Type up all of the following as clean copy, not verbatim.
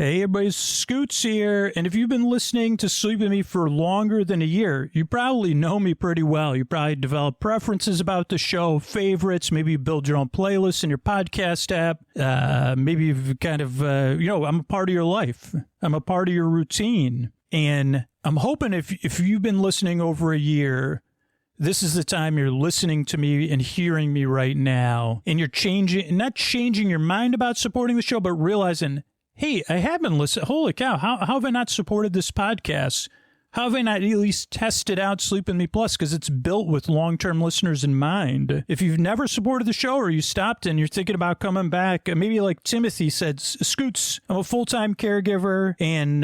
Hey everybody, Scoots here, and if you've been listening to Sleep With Me for longer than a year, you probably know me pretty well. You probably develop preferences about the show, favorites, maybe you build your own playlist in your podcast app, maybe you've kind of, I'm a part of your life. I'm a part of your routine, and I'm hoping if you've been listening over a year, this is the time you're listening to me and hearing me right now, and you're not changing your mind about supporting the show, but realizing, hey, I haven't listened. Holy cow, how have I not supported this podcast? How have I not at least tested out Sleep With Me Plus? Because it's built with long-term listeners in mind. If you've never supported the show or you stopped and you're thinking about coming back, maybe like Timothy said, Scoots, I'm a full-time caregiver and,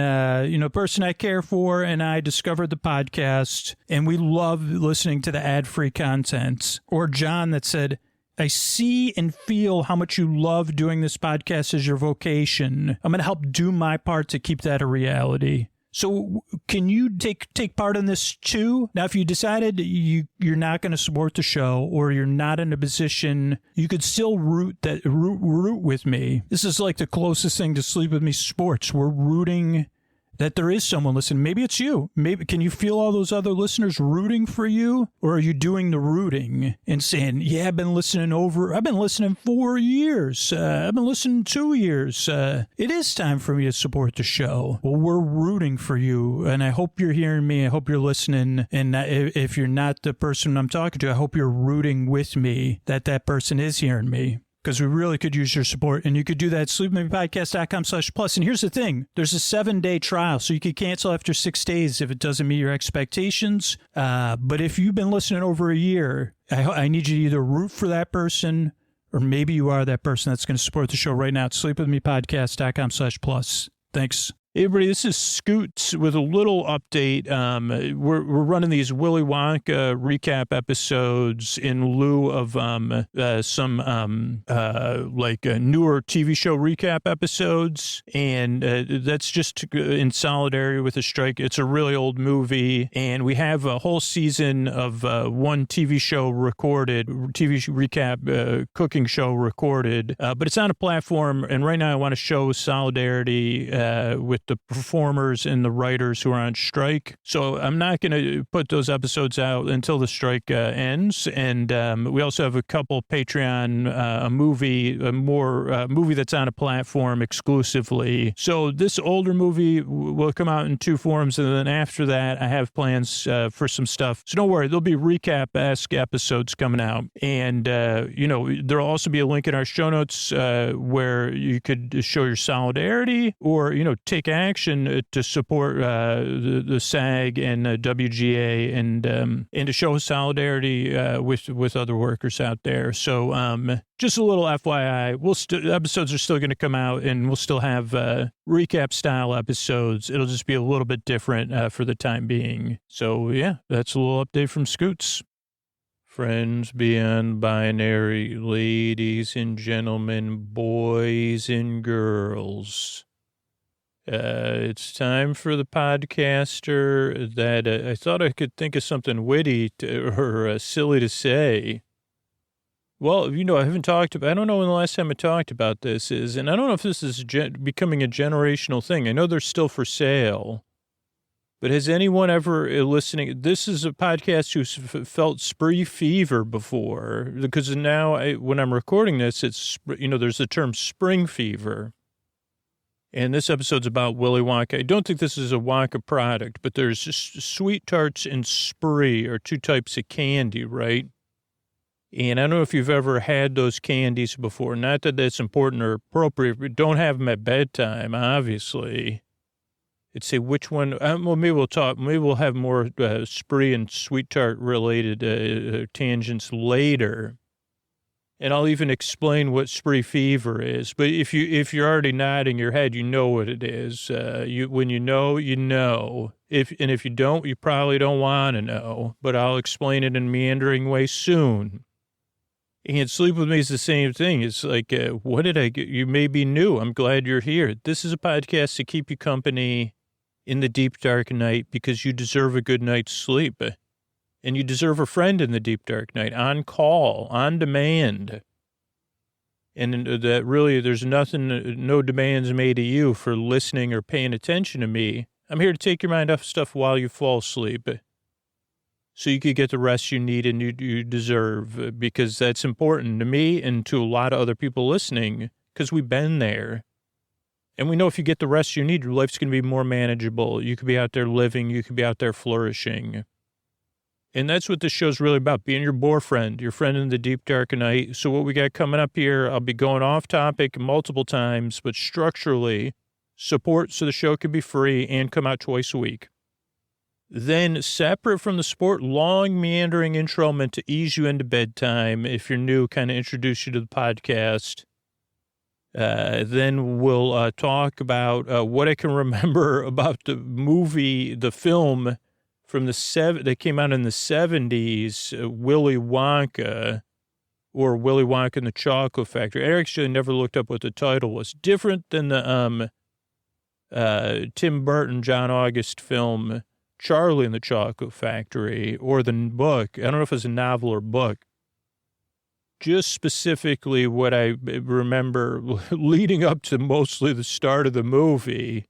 person I care for, and I discovered the podcast, and we love listening to the ad-free content. Or John that said, I see and feel how much you love doing this podcast as your vocation. I'm going to help do my part to keep that a reality. So can you take part in this too? Now, if you decided you're not going to support the show or you're not in a position, you could still root with me. This is like the closest thing to Sleep With Me sports. We're rooting that there is someone listening. Maybe it's you. Maybe can you feel all those other listeners rooting for you? Or are you doing the rooting and saying, yeah, I've been listening 4 years. I've been listening 2 years. It is time for me to support the show. Well, we're rooting for you. And I hope you're hearing me. I hope you're listening. And if you're not the person I'm talking to, I hope you're rooting with me that person is hearing me. Because we really could use your support. And you could do that at sleepwithmepodcast.com/plus. And here's the thing. There's a 7-day trial, so you could cancel after 6 days if it doesn't meet your expectations. But if you've been listening over a year, I need you to either root for that person, or maybe you are that person that's going to support the show right now at sleepwithmepodcast.com/plus. Thanks. Hey everybody, this is Scoots with a little update. We're running these Willy Wonka recap episodes in lieu of some newer TV show recap episodes, and that's just in solidarity with the strike. It's a really old movie, and we have a whole season of one TV show recorded, TV recap cooking show recorded, but it's on a platform, and right now I want to show solidarity with the performers and the writers who are on strike. So I'm not going to put those episodes out until the strike ends. And we also have a couple Patreon, a movie that's on a platform exclusively. So this older movie will come out in 2 forms. And then after that, I have plans for some stuff. So don't worry, there'll be recap-esque episodes coming out. And, there'll also be a link in our show notes where you could show your solidarity or, take action to support the SAG and WGA and to show solidarity with other workers out there. So just a little FYI, episodes are still going to come out, and we'll still have recap style episodes. It'll just be a little bit different for the time being. So yeah, that's a little update from Scoots. Friends beyond binary, ladies and gentlemen, boys and girls. It's time for the podcaster that I thought I could think of something witty or silly to say. Well, I haven't talked about, I don't know when the last time I talked about this is, and I don't know if this is becoming a generational thing. I know they're still for sale, but has anyone ever listening, this is a podcast who's felt spree fever before, because now when I'm recording this, it's, there's the term spring fever. And this episode's about Willy Wonka. I don't think this is a Wonka product, but there's just Sweet Tarts and Spree are 2 types of candy, right? And I don't know if you've ever had those candies before. Not that that's important or appropriate, but don't have them at bedtime, obviously. It's say which one, maybe we'll have more Spree and Sweet Tart related tangents later. And I'll even explain what spree fever is. But if you're already nodding your head, you know what it is. When you know, you know. If you don't, you probably don't want to know. But I'll explain it in a meandering way soon. And Sleep With Me is the same thing. It's like, what did I get? You may be new. I'm glad you're here. This is a podcast to keep you company in the deep, dark night because you deserve a good night's sleep. And you deserve a friend in the deep, dark night, on call, on demand. And that really there's nothing, no demands made of you for listening or paying attention to me. I'm here to take your mind off stuff while you fall asleep so you could get the rest you need and you deserve, because that's important to me and to a lot of other people listening, because we've been there. And we know if you get the rest you need, your life's going to be more manageable. You could be out there living. You could be out there flourishing. And that's what this show's really about, being your boyfriend, your friend in the deep, dark night. So what we got coming up here, I'll be going off topic multiple times, but structurally, support so the show can be free and come out twice a week. Then, separate from the sport, long meandering intro meant to ease you into bedtime. If you're new, kind of introduce you to the podcast. Then we'll talk about what I can remember about the movie, the film from that came out in the 70s, Willy Wonka, or Willy Wonka and the Chocolate Factory. I actually never looked up what the title was. Different than the Tim Burton, John August film, Charlie and the Chocolate Factory, or the book. I don't know if it's a novel or book. Just specifically what I remember leading up to mostly the start of the movie.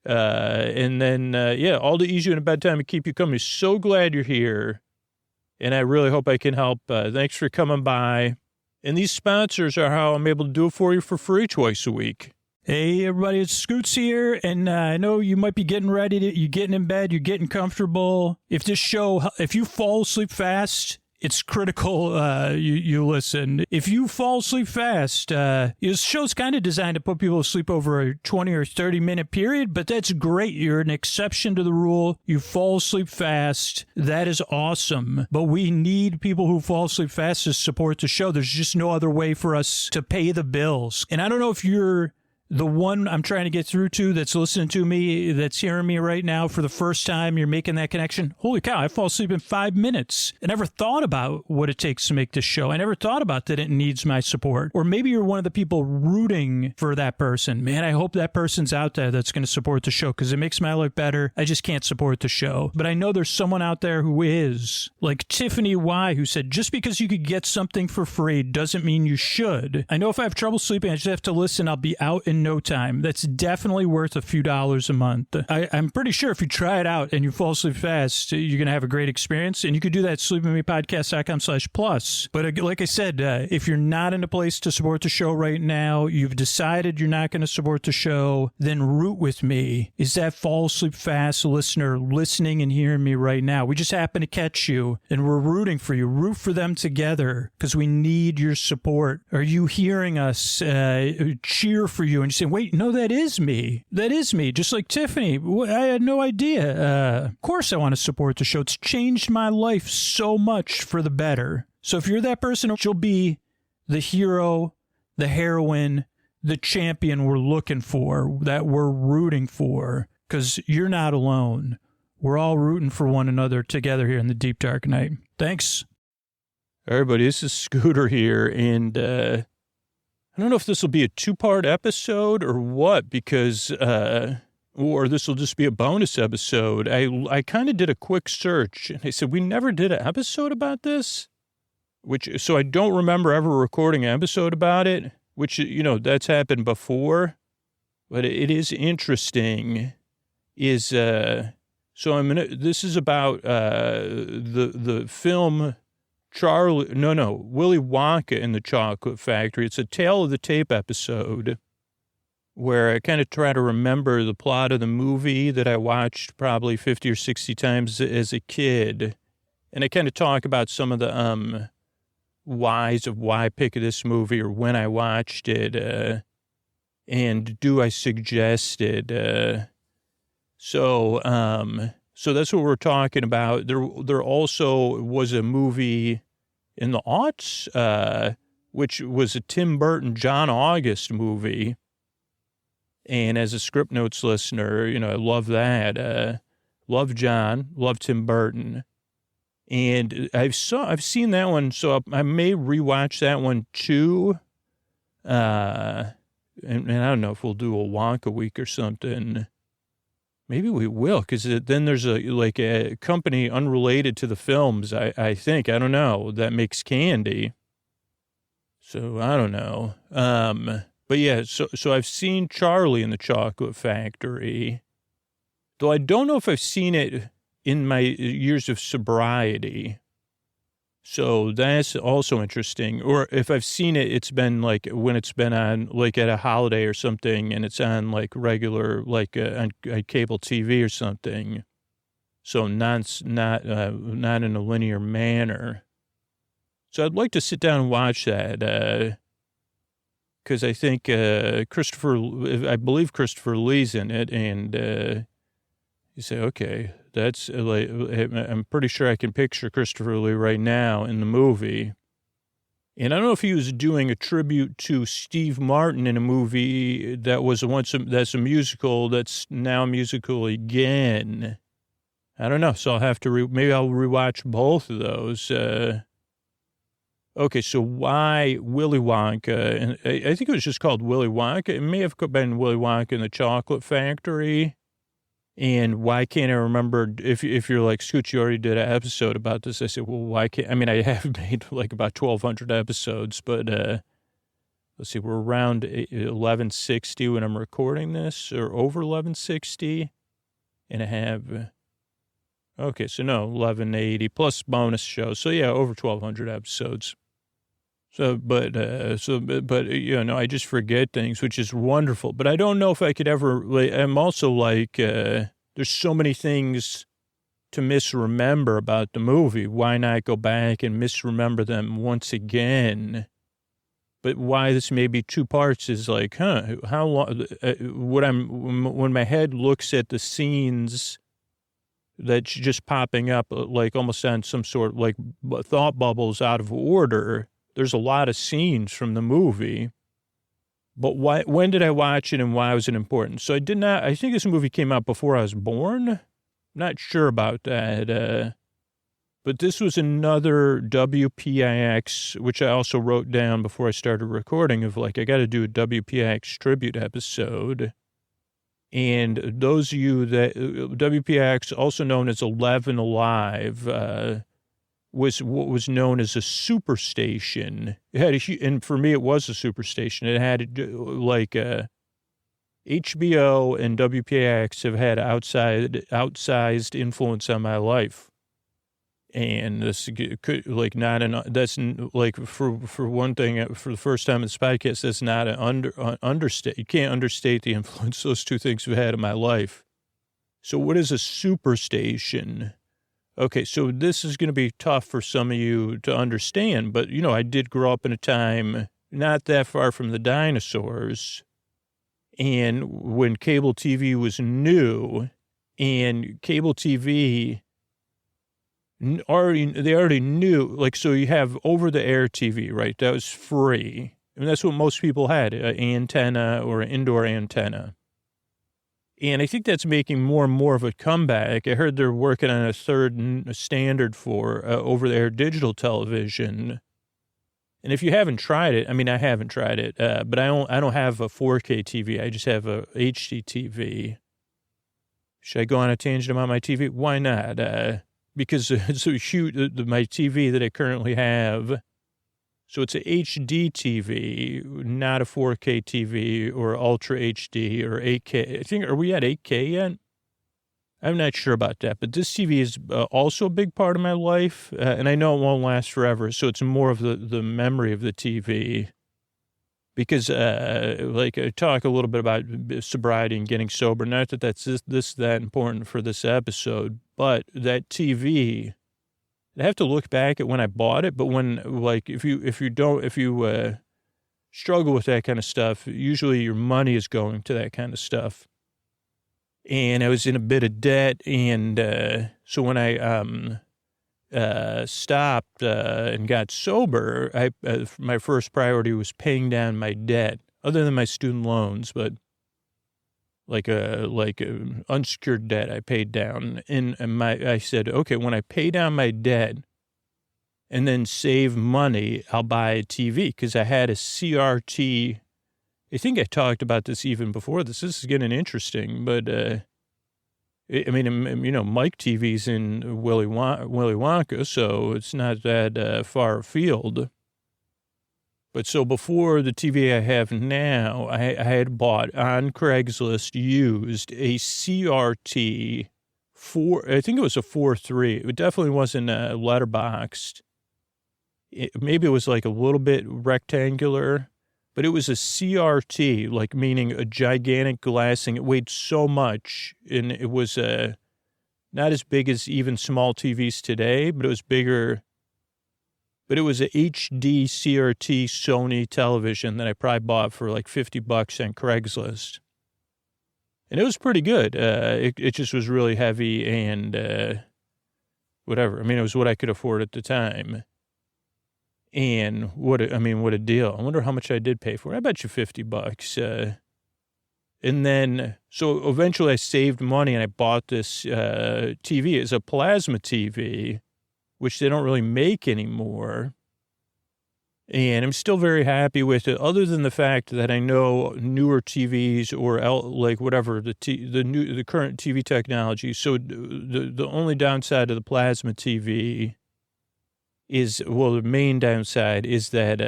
And then, all to ease you into bedtime and keep you company. So glad you're here. And I really hope I can help. Thanks for coming by. And these sponsors are how I'm able to do it for you for free twice a week. Hey, everybody, it's Scoots here, and I know you might be getting ready. You're getting in bed, you're getting comfortable. If you fall asleep fast, it's critical you listen. If you fall asleep fast, this show's kind of designed to put people to sleep over a 20 or 30-minute period, but that's great. You're an exception to the rule. You fall asleep fast. That is awesome. But we need people who fall asleep fast to support the show. There's just no other way for us to pay the bills. And I don't know if you're the one I'm trying to get through to that's listening to me, that's hearing me right now for the first time, you're making that connection. Holy cow, I fall asleep in 5 minutes. I never thought about what it takes to make this show. I never thought about that it needs my support. Or maybe you're one of the people rooting for that person. Man, I hope that person's out there that's going to support the show because it makes my life better. I just can't support the show. But I know there's someone out there who is. Like Tiffany Y, who said, just because you could get something for free doesn't mean you should. I know if I have trouble sleeping, I just have to listen. I'll be out in no time. That's definitely worth a few dollars a month. I'm pretty sure if you try it out and you fall asleep fast, you're going to have a great experience. And you could do that at sleepwithmepodcast.com/plus. But like I said, if you're not in a place to support the show right now, you've decided you're not going to support the show, then root with me. Is that fall asleep fast listener listening and hearing me right now? We just happen to catch you and we're rooting for you. Root for them together because we need your support. Are you hearing us cheer for you and you say, wait, no, that is me. That is me. Just like Tiffany. I had no idea. Of course I want to support the show. It's changed my life so much for the better. So if you're that person, you'll be the hero, the heroine, the champion we're looking for, that we're rooting for, because you're not alone. We're all rooting for one another together here in the deep, dark night. Thanks. Everybody, this is Scooter here, and I don't know if this will be a two-part episode or what, because, or this will just be a bonus episode. I kind of did a quick search, and I said, we never did an episode about this, so I don't remember ever recording an episode about it, which, that's happened before, but it is interesting, this is about the film Willy Wonka and the Chocolate Factory. It's a Tale of the Tape episode where I kind of try to remember the plot of the movie that I watched probably 50 or 60 times as a kid. And I kind of talk about some of the whys of why I picked this movie or when I watched it. And do I suggest it? So that's what we're talking about. There also was a movie in the aughts, which was a Tim Burton, John August movie. And as a Script Notes listener, I love that. Love John, love Tim Burton. And I've seen that one, so I may rewatch that one too. And I don't know if we'll do a Wonka week or something. Maybe we will, because then there's a company unrelated to the films, I think. I don't know, that makes candy. So I don't know. But yeah, so I've seen Charlie in the Chocolate Factory, though I don't know if I've seen it in my years of sobriety. So that's also interesting. Or if I've seen it, it's been like when it's been on like at a holiday or something, and it's on like regular, like on cable TV or something. So not in a linear manner. So I'd like to sit down and watch that because I think I believe Christopher Lee's in it, and you say, okay, that's like, I'm pretty sure I can picture Christopher Lee right now in the movie. And I don't know if he was doing a tribute to Steve Martin in a movie that was that's a musical that's now a musical again. I don't know. So I'll have to, maybe I'll rewatch both of those. Okay, so why Willy Wonka? And I think it was just called Willy Wonka. It may have been Willy Wonka in the Chocolate Factory. And why can't I remember, if you're like, Scooch, you already did an episode about this. I said, well, why can't, I mean, I have made like about 1,200 episodes, but let's see, we're around 1160 when I'm recording this, or over 1160. And I have, okay, so no, 1180 plus bonus shows. So yeah, over 1,200 episodes. So, but, you know, I just forget things, which is wonderful. But I don't know if I could ever, like, I'm also like, there's so many things to misremember about the movie. Why not go back and misremember them once again? But why this may be two parts is like, how long, when my head looks at the scenes that's just popping up, like almost on some sort of like thought bubbles out of order. There's a lot of scenes from the movie, but when did I watch it and why was it important? So I think this movie came out before I was born. Not sure about that. But this was another WPIX, which I also wrote down before I started recording, of like, I got to do a WPIX tribute episode. And those of you that WPIX, also known as 11 Alive, was what was known as a superstation. It had and for me, it was a superstation. It had like HBO and WPIX have had outsized influence on my life. And this could like not an, that's like for one thing, for the first time in this podcast, that's not an understate. You can't understate the influence those two things have had in my life. So what is a superstation? Okay, so this is going to be tough for some of you to understand, but, you know, I did grow up in a time not that far from the dinosaurs, and when cable TV was new, and cable TV, they already knew, like, so you have over-the-air TV, right? That was free. I mean, that's what most people had, an antenna or an indoor antenna. And I think that's making more and more of a comeback. I heard they're working on a third standard for over-the-air digital television. And if you haven't tried it, I mean, I haven't tried it, but I don't have a 4K TV. I just have a HD TV. Should I go on a tangent about my TV? Why not? Because it's so huge, my TV that I currently have. So it's a HD TV, not a 4K TV or Ultra HD or 8K. I think, are we at 8K yet? I'm not sure about that, but this TV is also a big part of my life, and I know it won't last forever, so it's more of the memory of the TV. Because, like, I talk a little bit about sobriety and getting sober, not that that's that important for this episode, but that TV, I have to look back at when I bought it, but when, like, if you struggle with that kind of stuff, usually your money is going to that kind of stuff. And I was in a bit of debt, and so when I stopped and got sober, my first priority was paying down my debt, other than my student loans, but like unsecured debt I paid down. And I said, okay, when I pay down my debt and then save money, I'll buy a TV, because I had a CRT. I think I talked about this even before this. This is getting interesting, but I mean, you know, Mike TV's in Willy Wonka, so it's not that far afield. But so before the TV I have now, I had bought on Craigslist used a CRT 4, I think it was a 4.3. It definitely wasn't letterboxed. Maybe it was like a little bit rectangular, but it was a CRT, like meaning a gigantic glassing. It weighed so much, and it was not as big as even small TVs today, but it was bigger. But it was a HD CRT Sony television that I probably bought for like $50 on Craigslist. And it was pretty good. It just was really heavy and whatever. I mean, it was what I could afford at the time. And what a deal. I wonder how much I did pay for it. I bet you $50. And then, so eventually I saved money and I bought this TV. It's a plasma TV, which they don't really make anymore. And I'm still very happy with it, other than the fact that I know newer TVs or like whatever, the current TV technology. So the only downside of the plasma TV is, well, the main downside is that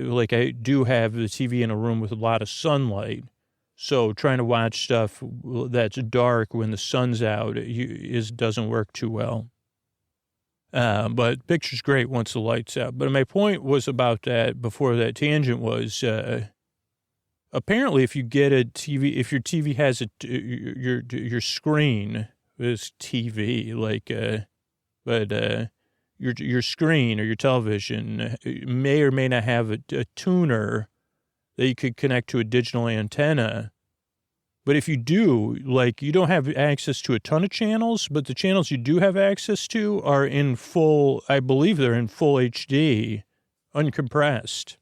like I do have the TV in a room with a lot of sunlight. So trying to watch stuff that's dark when the sun's out doesn't work too well. But picture's great once the light's out. But my point was about that before that tangent was, apparently if you get a TV, if your TV has your screen is TV, like, but your screen or your television may or may not have a tuner that you could connect to a digital antenna. But if you do, like, you don't have access to a ton of channels, but the channels you do have access to are in full, I believe they're in full HD, uncompressed.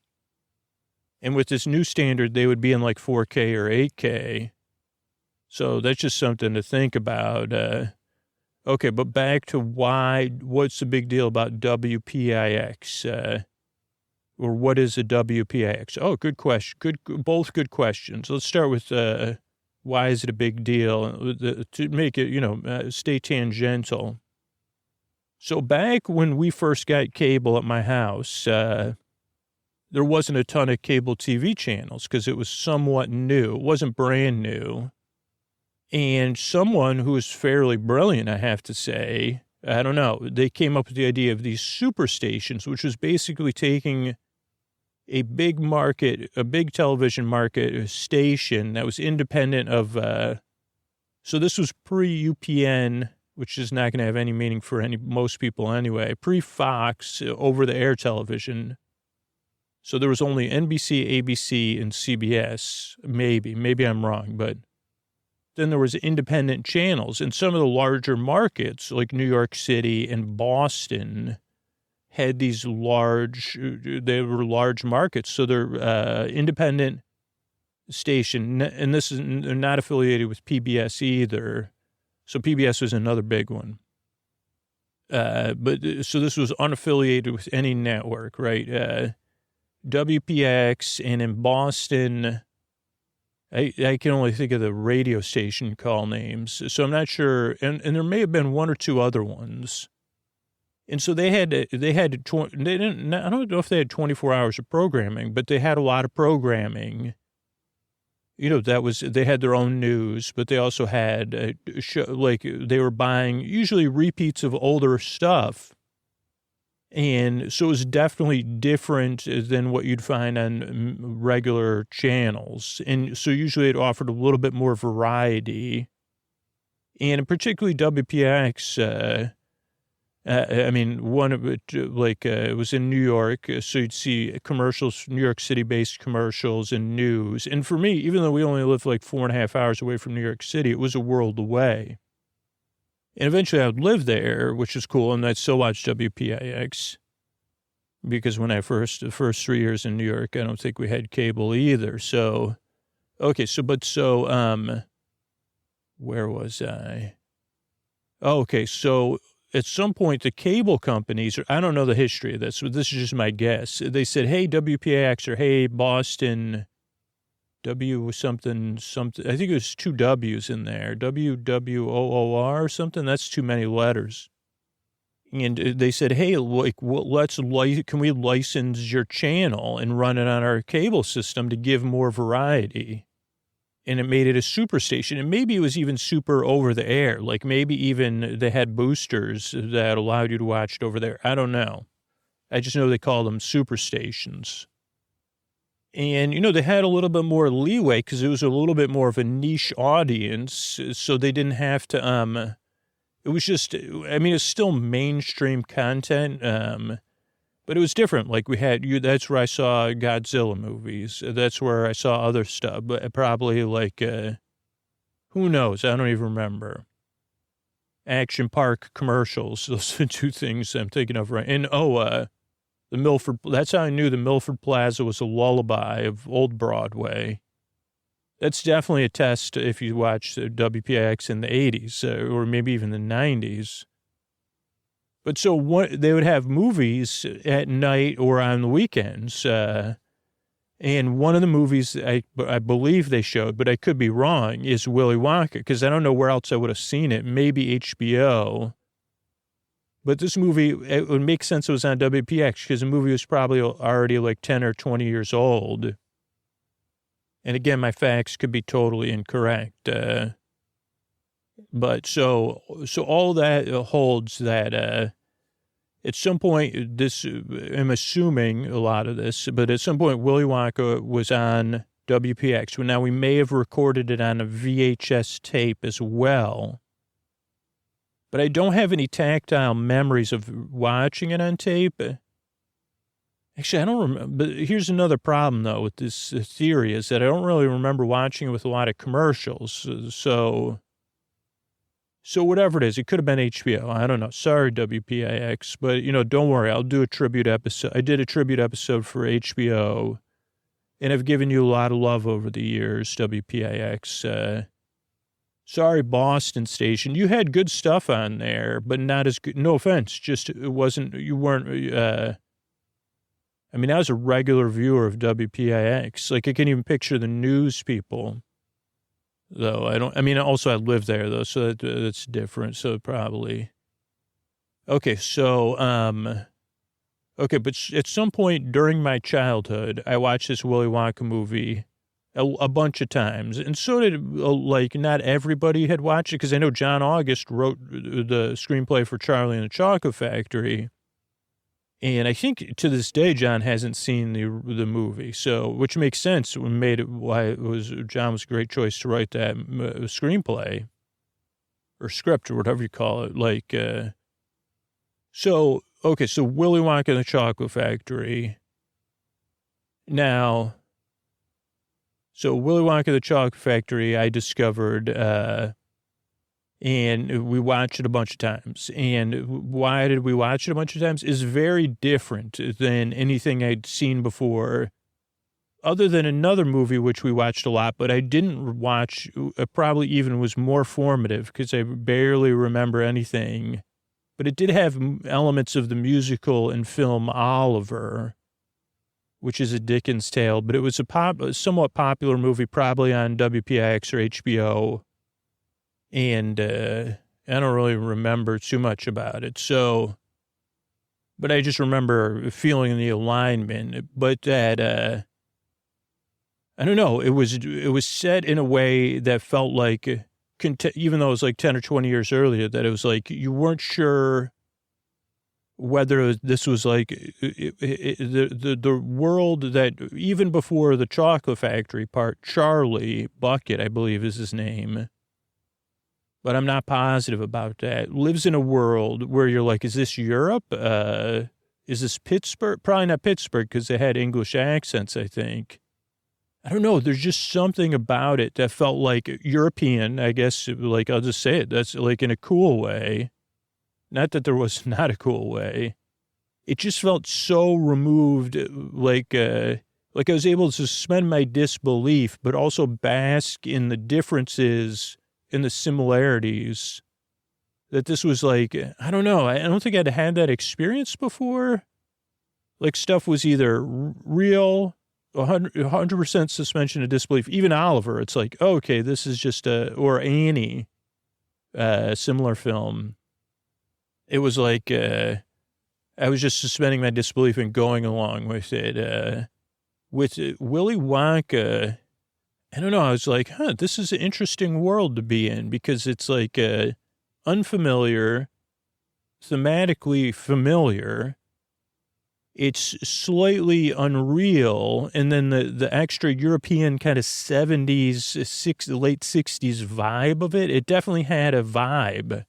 And with this new standard, they would be in like 4K or 8K. So that's just something to think about. Okay, but back to what's the big deal about WPIX? Or what is a WPIX? Oh, good question. Both good questions. Let's start with why is it a big deal? To make it, stay tangential. So back when we first got cable at my house, there wasn't a ton of cable TV channels because it was somewhat new. It wasn't brand new. And someone who was fairly brilliant, I have to say, I don't know, they came up with the idea of these super stations, which was basically taking a big television market station that was independent of, so this was pre-UPN, which is not going to have any meaning for most people anyway, pre-Fox over-the-air television. So there was only NBC, ABC, and CBS, maybe I'm wrong, but then there was independent channels, and some of the larger markets like New York City and Boston had these large markets. So they're independent station, and they're not affiliated with PBS either. So PBS was another big one. But so this was unaffiliated with any network, right? WPX, and in Boston, I can only think of the radio station call names. So I'm not sure. And there may have been one or two other ones. And so I don't know if they had 24 hours of programming, but they had a lot of programming. They had their own news, but they also had they were buying usually repeats of older stuff. And so it was definitely different than what you'd find on regular channels. And so usually it offered a little bit more variety. And particularly WPX, one of it, it was in New York, so you'd see commercials, New York City-based commercials and news. And for me, even though we only lived like 4.5 hours away from New York City, it was a world away. And eventually I would live there, which is cool, and I'd still watch WPIX. Because when the first 3 years in New York, I don't think we had cable either. So, okay, where was I? Oh, okay, so at some point, the cable companies, I don't know the history of this, but this is just my guess. They said, hey, WPIX, or hey, Boston, W something, I think it was 2 W's in there, WWOOR or something. That's too many letters. And they said, hey, like, can we license your channel and run it on our cable system to give more variety? And it made it a super station. And maybe it was even super over the air. Like maybe even they had boosters that allowed you to watch it over there. I don't know. I just know they called them super stations. And, they had a little bit more leeway because it was a little bit more of a niche audience. So they didn't have to, it was just, it's still mainstream content, but it was different. Like that's where I saw Godzilla movies. That's where I saw other stuff, but probably like, who knows? I don't even remember. Action Park commercials. Those are two things I'm thinking of right. And, the Milford, that's how I knew the Milford Plaza was a lullaby of old Broadway. That's definitely a test if you watch WPIX in the 80s or maybe even the 90s. But so they would have movies at night or on the weekends. And one of the movies I believe they showed, but I could be wrong, is Willy Wonka, because I don't know where else I would have seen it. Maybe HBO. But this movie, it would make sense it was on WPX because the movie was probably already like 10 or 20 years old. And again, my facts could be totally incorrect. But so all that holds that at some point, I'm assuming a lot of this, but at some point, Willy Wonka was on WPX. Now, we may have recorded it on a VHS tape as well. But I don't have any tactile memories of watching it on tape. Actually, I don't remember. But here's another problem, though, with this theory is that I don't really remember watching it with a lot of commercials. So whatever it is, it could have been HBO. I don't know. Sorry, WPIX. But, don't worry. I'll do a tribute episode. I did a tribute episode for HBO. And I've given you a lot of love over the years, WPIX. Sorry, Boston station. You had good stuff on there, but not as good. No offense. Just it wasn't, you weren't, I was a regular viewer of WPIX. Like I can't even picture the news people, though. Also I live there though, so that's different. So probably. Okay. So, but at some point during my childhood, I watched this Willy Wonka movie a bunch of times. And so did, not everybody had watched it, because I know John August wrote the screenplay for Charlie and the Chocolate Factory. And I think to this day, John hasn't seen the movie. So, which makes sense. John was a great choice to write that screenplay or script or whatever you call it. So Willy Wonka and the Chocolate Factory. Now, so Willy Wonka and the Chocolate Factory, I discovered, and we watched it a bunch of times. And why did we watch it a bunch of times? Is very different than anything I'd seen before, other than another movie, which we watched a lot, but I didn't watch, probably even was more formative because I barely remember anything. But it did have elements of the musical and film Oliver, which is a Dickens tale, but it was a somewhat popular movie, probably on WPIX or HBO. And I don't really remember too much about it. So, but I just remember feeling the alignment. But that, I don't know, it was set in a way that felt like, even though it was like 10 or 20 years earlier, that it was like you weren't sure whether this was like the world that even before the Chocolate Factory part, Charlie Bucket, I believe is his name, but I'm not positive about that, lives in a world where you're like, is this Europe? Is this Pittsburgh? Probably not Pittsburgh because they had English accents, I think. I don't know. There's just something about it that felt like European, I guess, like I'll just say it. That's like in a cool way. Not that there was not a cool way. It just felt so removed, like I was able to suspend my disbelief, but also bask in the differences and the similarities. That this was like, I don't know. I don't think I'd had that experience before. Like stuff was either real, 100% suspension of disbelief. Even Oliver, it's like, oh, okay, this is just or Annie, similar film. it was like, I was just suspending my disbelief and going along with it. With Willy Wonka, I don't know. I was like, this is an interesting world to be in because it's like unfamiliar, thematically familiar. It's slightly unreal. And then the extra European kind of 70s, late 60s vibe of it, it definitely had a vibe.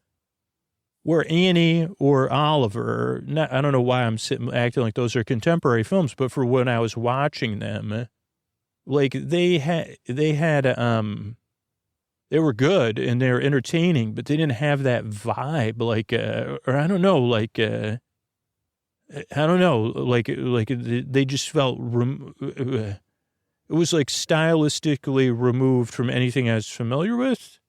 Where Annie or Oliver, I don't know why I'm acting like those are contemporary films, but for when I was watching them, like they were good and they were entertaining, but they didn't have that vibe, like, or I don't know, like, I don't know, like they just felt, it was like stylistically removed from anything I was familiar with.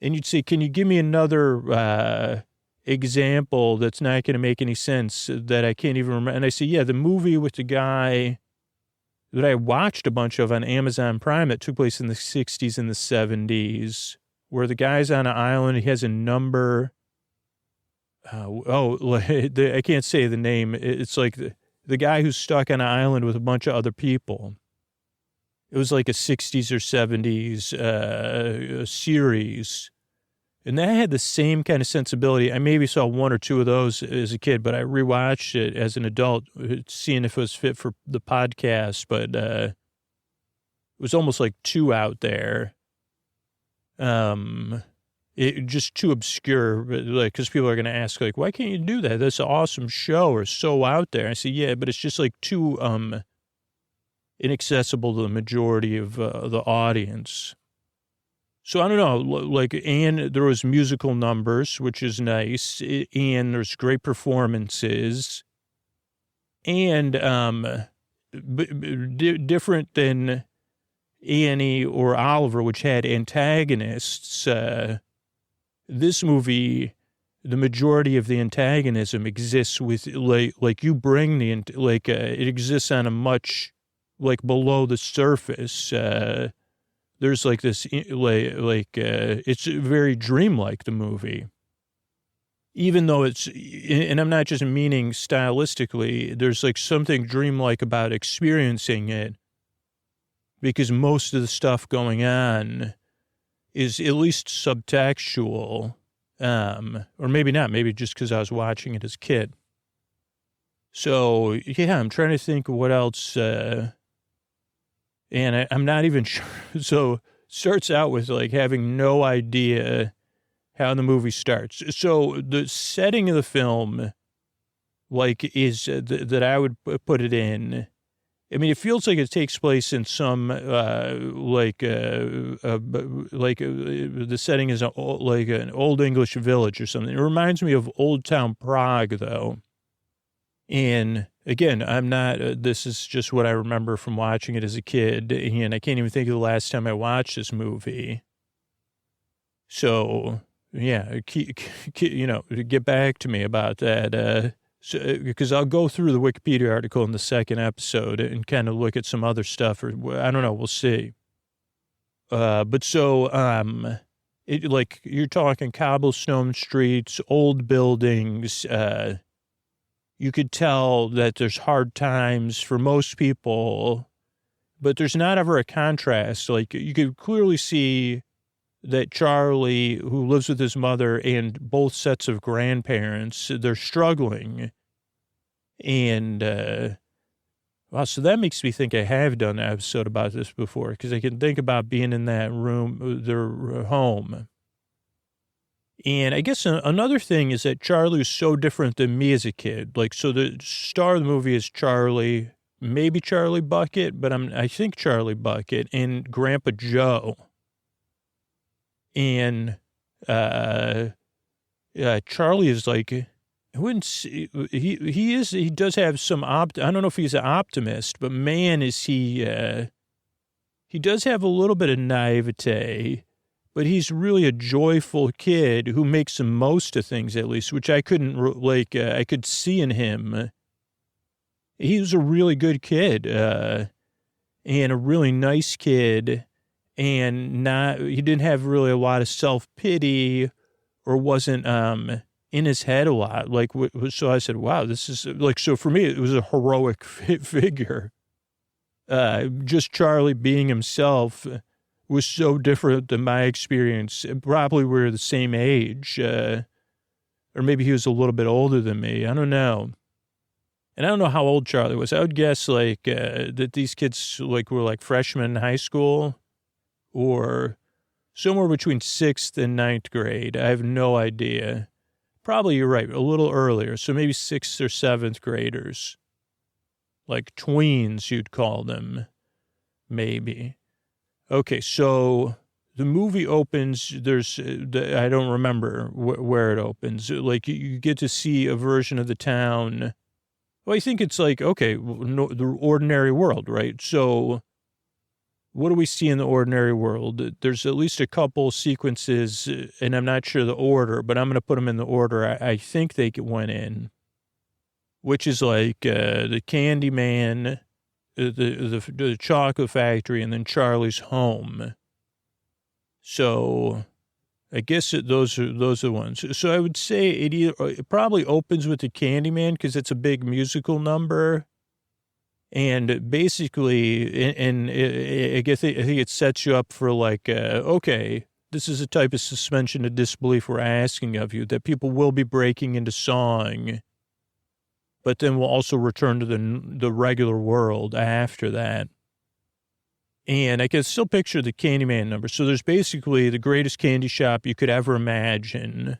And you'd say, can you give me another example that's not going to make any sense that I can't even remember? And I say, yeah, the movie with the guy that I watched a bunch of on Amazon Prime that took place in the 60s and the 70s, where the guy's on an island, he has a number. I can't say the name. It's like the guy who's stuck on an island with a bunch of other people. It was like a 60s or 70s series. And that had the same kind of sensibility. I maybe saw one or two of those as a kid, but I rewatched it as an adult, seeing if it was fit for the podcast. But it was almost like too out there. It just too obscure, like, because people are going to ask, like, why can't you do that? That's an awesome show or so out there. I say, yeah, but it's just like too inaccessible to the majority of the audience. So I don't know, like, and there was musical numbers, which is nice, and there's great performances, and different than Annie or Oliver, which had antagonists. This movie, the majority of the antagonism exists with, like you bring it exists on a much, like, below the surface. There's like this, it's very dreamlike, the movie. Even though and I'm not just meaning stylistically, there's like something dreamlike about experiencing it, because most of the stuff going on is at least subtextual, or maybe not, maybe just because I was watching it as a kid. So, yeah, I'm trying to think of what else, and I'm not even sure. So starts out with like having no idea how the movie starts. So the setting of the film, like, is that I would put it in. I mean, it feels like it takes place in some the setting is like an old English village or something. It reminds me of Old Town Prague, though. And again, I'm not, this is just what I remember from watching it as a kid, and I can't even think of the last time I watched this movie. So, yeah, get back to me about that, because I'll go through the Wikipedia article in the second episode and kind of look at some other stuff, or I don't know, we'll see. But so, like, you're talking cobblestone streets, old buildings, you could tell that there's hard times for most people, but there's not ever a contrast. Like, you could clearly see that Charlie, who lives with his mother and both sets of grandparents, they're struggling. And, wow, so that makes me think I have done an episode about this before, because I can think about being in that room, their home. And I guess another thing is that Charlie was so different than me as a kid. Like, so the star of the movie is Charlie, maybe Charlie Bucket, but I think Charlie Bucket, and Grandpa Joe. And Charlie is like, I wouldn't see, he does have some I don't know if he's an optimist, but man, is he does have a little bit of naivete. But he's really a joyful kid who makes the most of things, at least, which I couldn't, I could see in him. He was a really good kid, and a really nice kid, and he didn't have really a lot of self-pity, or wasn't, in his head a lot. Like, so I said, wow, this is like, so for me, it was a heroic figure. Just Charlie being himself was so different than my experience. Probably we were the same age, or maybe he was a little bit older than me. I don't know. And I don't know how old Charlie was. I would guess like that these kids like were like freshmen in high school or somewhere between 6th and 9th grade. I have no idea. Probably you're right, a little earlier. So maybe 6th or 7th graders. Like tweens, you'd call them. Maybe. Okay, so the movie opens, I don't remember where it opens. Like, you get to see a version of the town. Well, I think it's like, okay, the ordinary world, right? So what do we see in the ordinary world? There's at least a couple sequences, and I'm not sure the order, but I'm going to put them in the order I think they went in, which is like the Candy Man, the chocolate factory, and then Charlie's home. So I guess those are the ones. So I would say it probably opens with the Candyman because it's a big musical number, and basically, I guess I think it sets you up for like, okay, this is a type of suspension of disbelief we're asking of you, that people will be breaking into song, but then we'll also return to the regular world after that. And I can still picture the Candyman number. So there's basically the greatest candy shop you could ever imagine.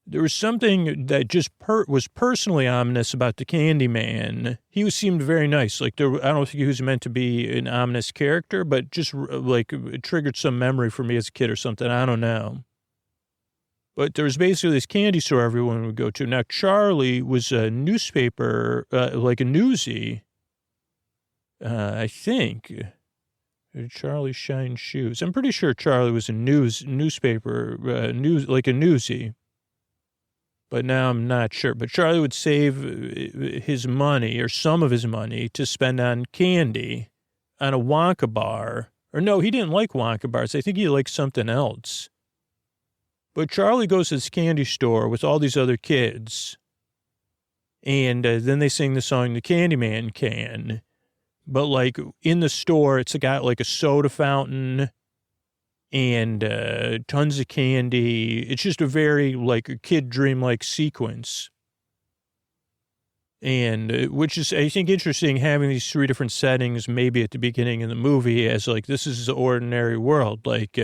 There was something that just was personally ominous about the Candyman. He seemed very nice. Like, I don't think he was meant to be an ominous character, but just like it triggered some memory for me as a kid or something. I don't know. But there was basically this candy store everyone would go to. Now, Charlie was a newspaper, like a newsie. I think. Charlie Shine Shoes. I'm pretty sure Charlie was a newspaper, like a newsie. But now I'm not sure. But Charlie would save his money, or some of his money, to spend on candy, on a Wonka bar. Or no, he didn't like Wonka bars. I think he liked something else. But Charlie goes to this candy store with all these other kids. And then they sing the song, The Candyman Can. But, like, in the store, it's got, like, a soda fountain and tons of candy. It's just a very, like, a kid dream-like sequence. And which is, I think, interesting, having these three different settings maybe at the beginning of the movie as, like, this is the ordinary world. Like,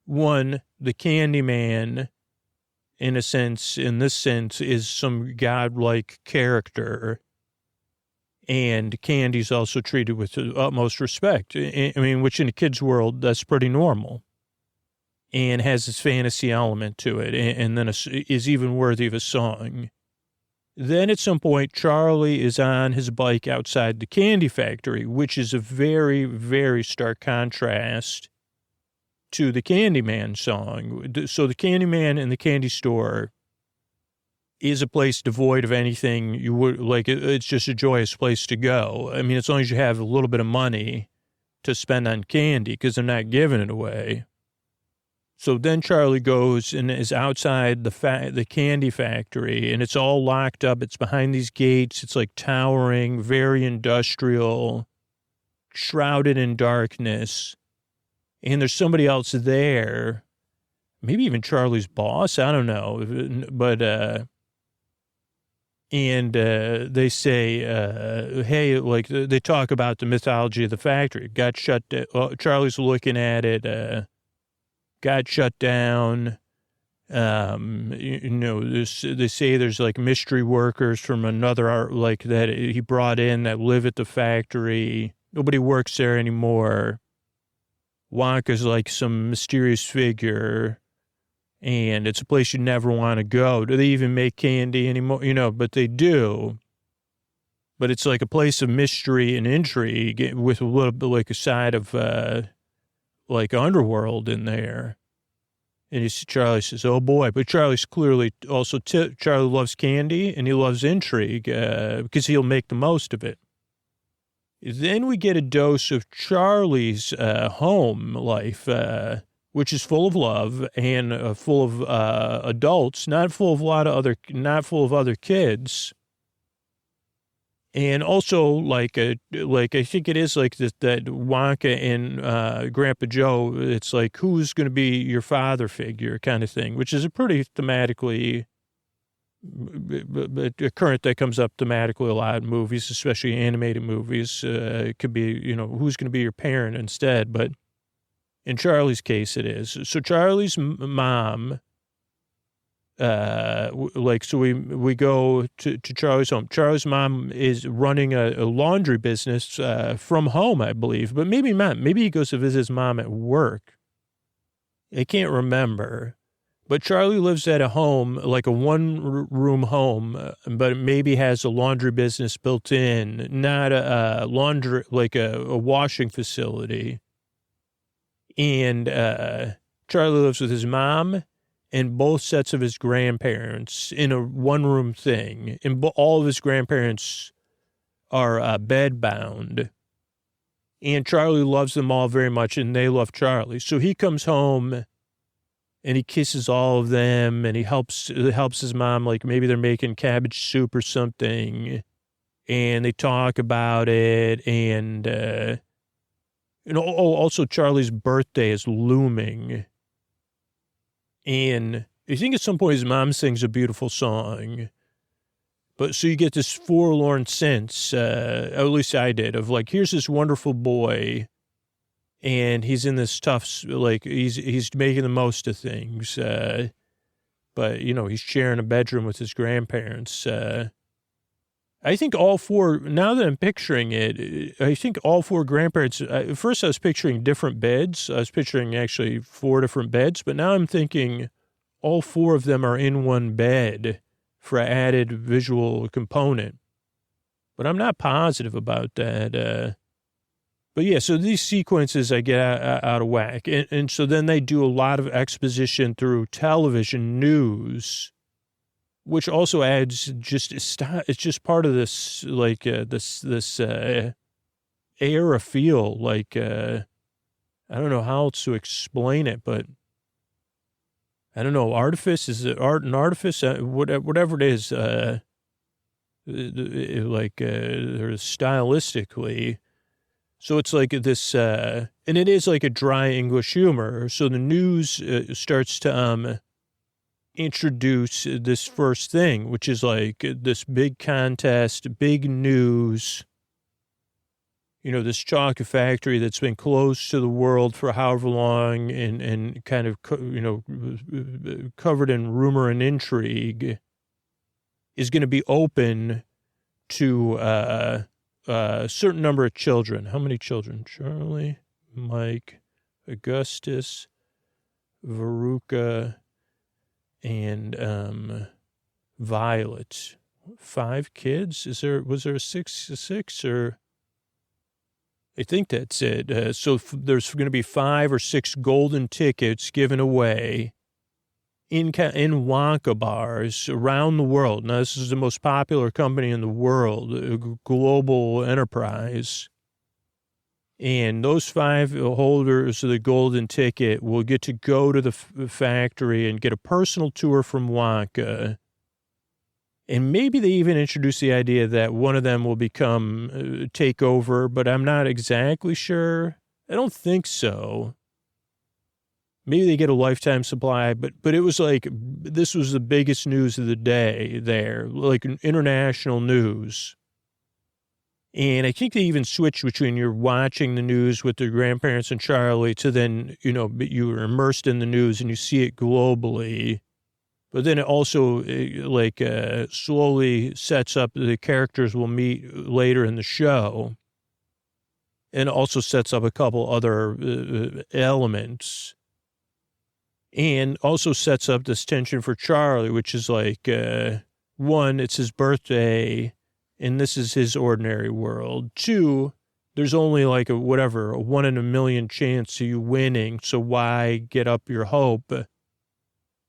one, the Candyman, in this sense, is some godlike character. And candy's also treated with the utmost respect. I mean, which in a kid's world, that's pretty normal. And has this fantasy element to it, and then is even worthy of a song. Then at some point, Charlie is on his bike outside the candy factory, which is a very, very stark contrast to the Candyman song. So the Candyman in the candy store is a place devoid of anything you would like. It's just a joyous place to go. I mean, as long as you have a little bit of money to spend on candy, because they're not giving it away. So then Charlie goes and is outside the candy factory, and it's all locked up. It's behind these gates. It's like towering, very industrial, shrouded in darkness. And there's somebody else there, maybe even Charlie's boss. I don't know, but and they say, hey, like they talk about the mythology of the factory. It got shut down. Charlie's looking at it. Got shut down. They say there's like mystery workers from another like that he brought in that live at the factory. Nobody works there anymore. Wonka's like some mysterious figure. And it's a place you never want to go. Do they even make candy anymore? But they do. But it's like a place of mystery and intrigue with a little bit like a side of like underworld in there. And Charlie says, oh boy. But Charlie's clearly also, Charlie loves candy and he loves intrigue because he'll make the most of it. Then we get a dose of Charlie's home life, which is full of love and full of adults, not full of other kids. And also, like I think it is like that Wonka and Grandpa Joe, it's like, who's going to be your father figure kind of thing, which is a pretty thematically, a current that comes up thematically a lot in movies, especially animated movies. It could be, who's going to be your parent instead. But in Charlie's case, it is. So Charlie's mom... so we go to Charlie's home. Charlie's mom is running a laundry business from home, I believe, but maybe not. Maybe he goes to visit his mom at work. I can't remember. But Charlie lives at a home, like a one-room home, but it maybe has a laundry business built in, not a laundry, like a washing facility. And Charlie lives with his mom and both sets of his grandparents in a one-room thing. And all of his grandparents are bedbound. And Charlie loves them all very much, and they love Charlie. So he comes home, and he kisses all of them, and he helps his mom, like maybe they're making cabbage soup or something. And they talk about it, and, also Charlie's birthday is looming. And I think at some point his mom sings a beautiful song. But so you get this forlorn sense, at least I did, of like, here's this wonderful boy, and he's in this tough, like, he's making the most of things. But, he's sharing a bedroom with his grandparents. I think all four, now that I'm picturing it, I think all four grandparents, at first I was picturing different beds. I was picturing actually 4 different beds, but now I'm thinking all 4 of them are in one bed for an added visual component. But I'm not positive about that. But yeah, so these sequences I get out of whack. And so then they do a lot of exposition through television news, which also adds it's just part of this, like, this air of feel, like, I don't know how else to explain it, but I don't know, artifice, is it art and artifice, whatever it is, or stylistically. So it's like this, and it is like a dry English humor. So the news starts to, introduce this first thing, which is like this big contest, big news, this chocolate factory that's been closed to the world for however long and kind of, covered in rumor and intrigue, is going to be open to a certain number of children. How many children? Charlie, Mike, Augustus, Veruca, and Violet. 5 kids? Was there a six or? I think that's it. So there's going to be 5 or 6 golden tickets given away in Wonka bars around the world. Now, this is the most popular company in the world, a global enterprise. And those 5 holders of the golden ticket will get to go to the factory and get a personal tour from Wonka. And maybe they even introduce the idea that one of them will take over, but I'm not exactly sure. I don't think so. Maybe they get a lifetime supply, but it was like, this was the biggest news of the day there, like international news. And I think they even switched between you're watching the news with the grandparents and Charlie to then, you were immersed in the news and you see it globally. But then it also slowly sets up the characters we'll meet later in the show. And also sets up a couple other elements. And also sets up this tension for Charlie, which is like, 1, it's his birthday, and this is his ordinary world. 2, there's only like a 1 in a million chance of you winning, so why get up your hope?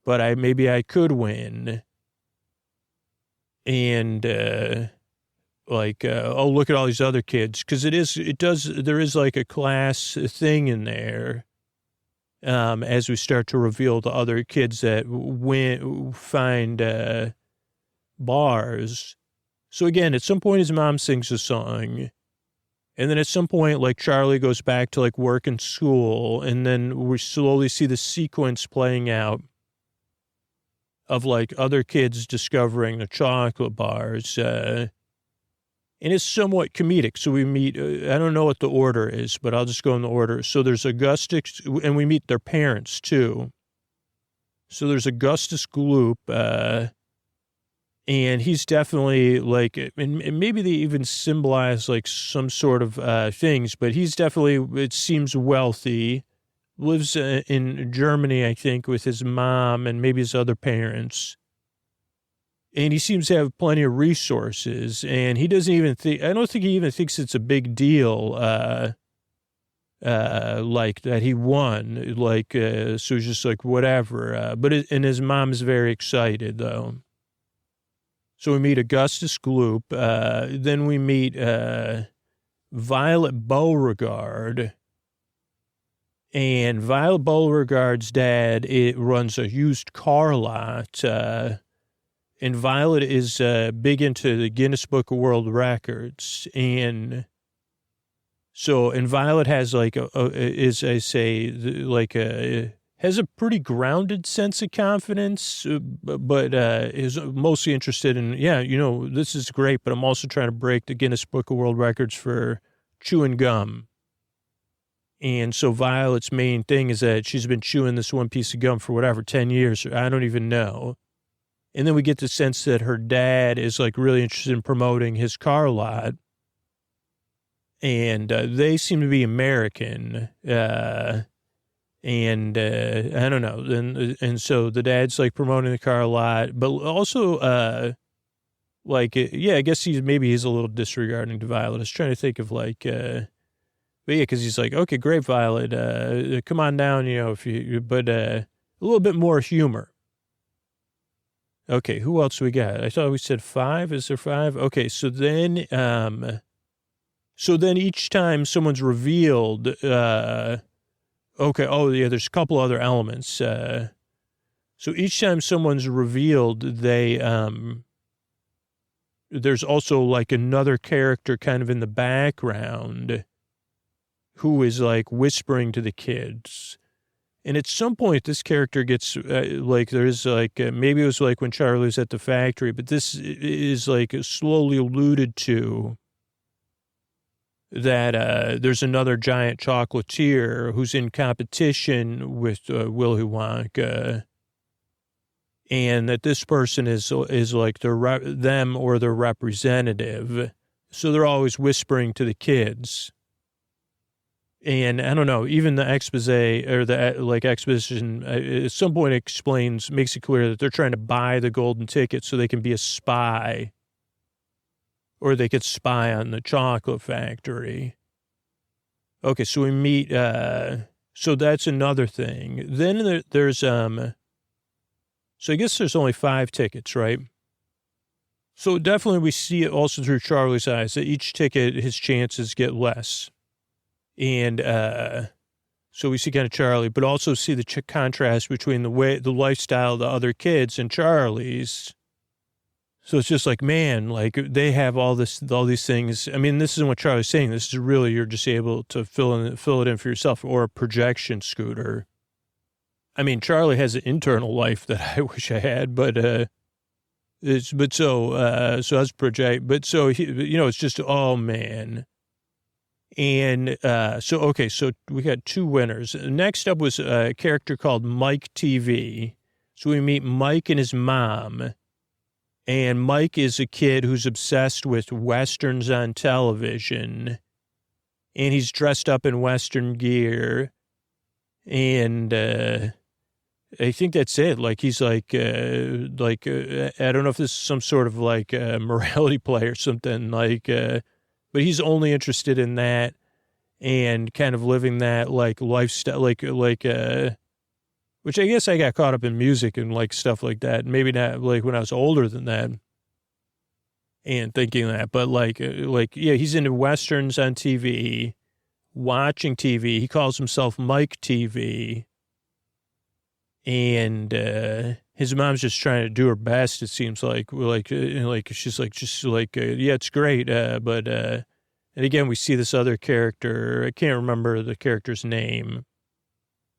But maybe I could win. And, look at all these other kids. Because there is like a class thing in there. as we start to reveal to other kids that find bars. So again, at some point his mom sings a song. And then at some point, like, Charlie goes back to, like, work and school. And then we slowly see the sequence playing out of, like, other kids discovering the chocolate bars. And it's somewhat comedic. So we meet, I don't know what the order is, but I'll just go in the order. So there's Augustus, and we meet their parents, too. So there's Augustus Gloop, and he's definitely like, and maybe they even symbolize like some sort of things, but he's definitely, it seems, wealthy, lives in Germany, I think, with his mom and maybe his other parents. And he seems to have plenty of resources, and he doesn't even think, I don't think he even thinks it's a big deal, like that he won, like, so he's just like, whatever. And his mom is very excited, though. So we meet Augustus Gloop. Then we meet Violet Beauregard. And Violet Beauregard's dad, it runs a used car lot. And Violet is big into the Guinness Book of World Records. And Violet has like has a pretty grounded sense of confidence, but is mostly interested in, this is great, but I'm also trying to break the Guinness Book of World Records for chewing gum. And so Violet's main thing is that she's been chewing this one piece of gum for 10 years. I don't even know. And then we get the sense that her dad is like really interested in promoting his car lot. And they seem to be American. And I don't know. And so the dad's like promoting the car a lot, but also I guess he's a little disregarding to Violet. I was trying to think of like, but yeah, because he's like, okay, great, Violet, come on down, but a little bit more humor. Okay, who else we got? I thought we said 5. Is there 5? Okay, so then each time someone's revealed, okay. Oh, yeah, there's a couple other elements. So each time someone's revealed, there's also like another character kind of in the background who is like whispering to the kids. And at some point, this character gets there's like, maybe it was like when Charlie was at the factory, but this is like slowly alluded to. That there's another giant chocolatier who's in competition with Willy Wonka, and that this person is like them or their representative. So they're always whispering to the kids. And I don't know, even the expose or the exposition at some point makes it clear that they're trying to buy the golden ticket so they can be a spy. Or they could spy on the chocolate factory. Okay, so we meet, so that's another thing. Then there's, so I guess there's only 5 tickets, right? So definitely we see it also through Charlie's eyes, that each ticket, his chances get less. And so we see kind of Charlie, but also see the contrast between the lifestyle of the other kids and Charlie's. So it's just like, man, like they have all these things. I mean, this isn't what Charlie's saying. This is really, you're just able to fill it in for yourself, or a projection scooter. I mean, Charlie has an internal life that I wish I had, but so that's project, but so it's just, oh man. And so we got 2 winners. Next up was a character called Mike TV. So we meet Mike and his mom. And Mike is a kid who's obsessed with Westerns on television. And he's dressed up in Western gear. And I think that's it. Like, he's like I don't know if this is some sort of like morality play or something, like, but he's only interested in that and kind of living that like lifestyle, which I guess I got caught up in music and like stuff like that. Maybe not like when I was older than that and thinking that, but yeah, he's into Westerns on TV, watching TV. He calls himself Mike TV. And his mom's just trying to do her best, it seems like. She's like, yeah, it's great. And again, we see this other character. I can't remember the character's name.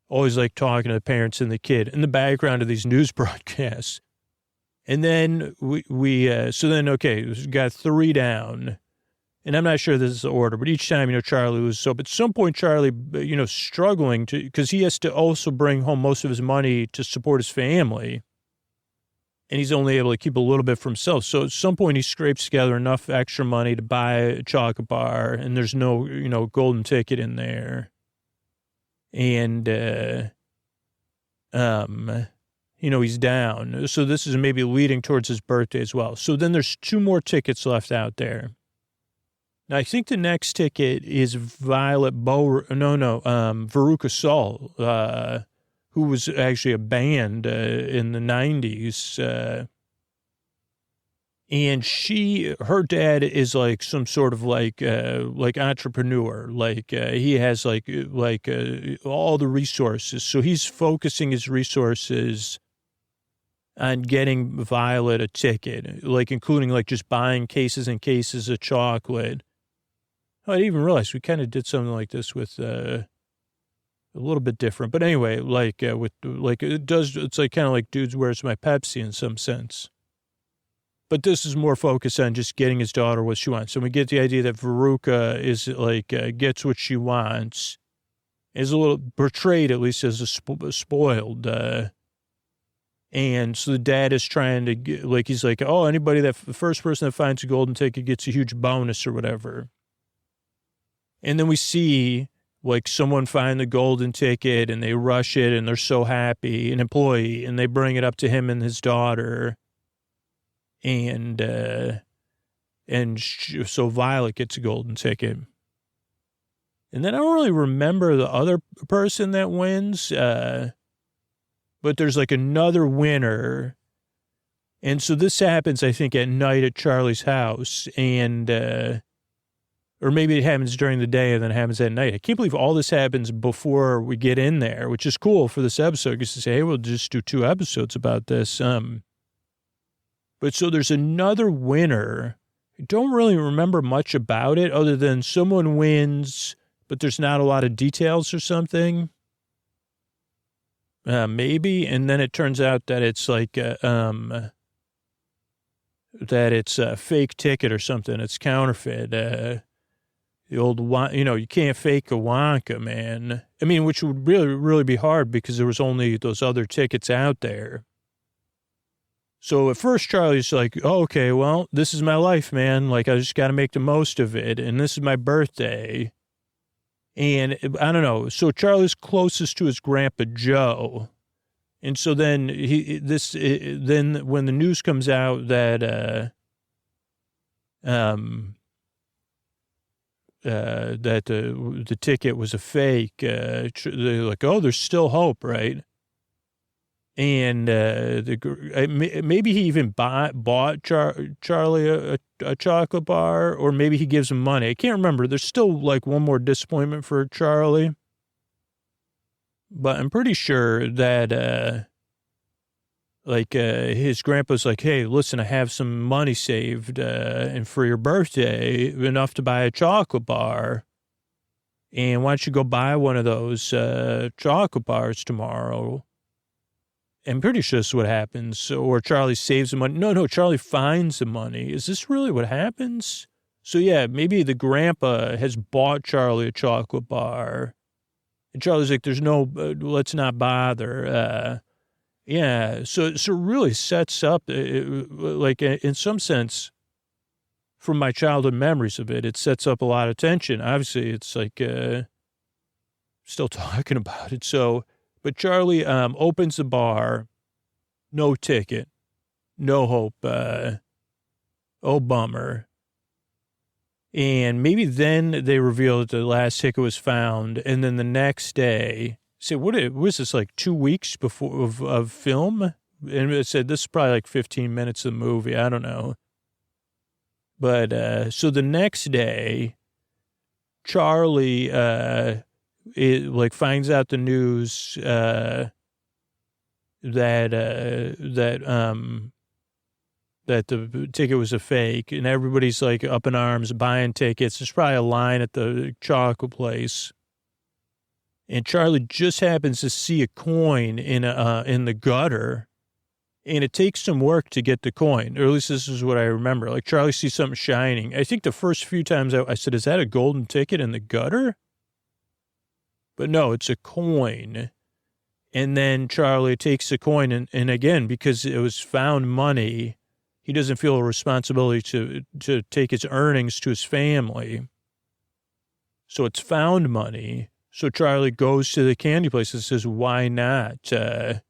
Always like talking to the parents and the kid in the background of these news broadcasts. And then okay, we got 3 down. And I'm not sure this is the order, but each time, Charlie was so, but at some point, Charlie, struggling because he has to also bring home most of his money to support his family. And he's only able to keep a little bit for himself. So at some point, he scrapes together enough extra money to buy a chocolate bar, and there's no, golden ticket in there. And, he's down. So this is maybe leading towards his birthday as well. So then there's 2 more tickets left out there. Now, I think the next ticket is Veruca Salt, who was actually a band in the 90s. And her dad is like some sort of like entrepreneur. He has all the resources. So he's focusing his resources on getting Violet a ticket, including just buying cases and cases of chocolate. I didn't even realize we kind of did something like this with a little bit different. But anyway, it's kind of like Dudes, Where's My Pepsi in some sense. But this is more focused on just getting his daughter what she wants. And we get the idea that Veruca is gets what she wants, is a little portrayed at least as a spoiled. And so the dad is trying to get, he's like, oh, the first person that finds a golden ticket gets a huge bonus or whatever. And then we see someone find the golden ticket and they rush it and they're so happy, an employee, and they bring it up to him and his daughter. And so Violet gets a golden ticket. And then I don't really remember the other person that wins, but there's another winner. And so this happens, I think, at night at Charlie's house. And, or maybe it happens during the day and then it happens at night. I can't believe all this happens before we get in there, which is cool for this episode because to say, hey, we'll just do 2 episodes about this. But so there's another winner. I don't really remember much about it other than someone wins, but there's not a lot of details or something. Maybe. And then it turns out that it's that it's a fake ticket or something. It's counterfeit. The old, you can't fake a Wonka, man. I mean, which would really, really be hard because there was only those other tickets out there. So at first, Charlie's like, oh, okay, well, this is my life, man. I just got to make the most of it. And this is my birthday. And I don't know. So Charlie's closest to his grandpa, Joe. And so then then when the news comes out that, that the ticket was a fake, they're like, oh, there's still hope, right? And maybe he even bought Charlie a chocolate bar, or maybe he gives him money. I can't remember. There's still one more disappointment for Charlie. But I'm pretty sure that his grandpa's like, hey, listen, I have some money saved and for your birthday, enough to buy a chocolate bar. And why don't you go buy one of those chocolate bars tomorrow? I'm pretty sure this is what happens. Or Charlie saves the money. No, Charlie finds the money. Is this really what happens? So, yeah, maybe the grandpa has bought Charlie a chocolate bar. And Charlie's like, there's no, let's not bother. Yeah, so it really sets up, in some sense, from my childhood memories of it, it sets up a lot of tension. Obviously, it's still talking about it. So, but Charlie opens the bar, no ticket, no hope. Oh, bummer. And maybe then they reveal that the last ticket was found, and then the next day, say, what was this, 2 weeks before of film? And it said this is probably 15 minutes of the movie. I don't know. But so the next day, Charlie finds out the news that that the ticket was a fake, and everybody's like up in arms buying tickets. There's probably a line at the chocolate place, and Charlie just happens to see a coin in the gutter, and it takes some work to get the coin, or at least this is what I remember. Like Charlie sees something shining. I think the first few times I said, "Is that a golden ticket in the gutter?" But no, it's a coin. And then Charlie takes the coin, and again, because it was found money, he doesn't feel a responsibility to take his earnings to his family. So it's found money. So Charlie goes to the candy place and says, why not? And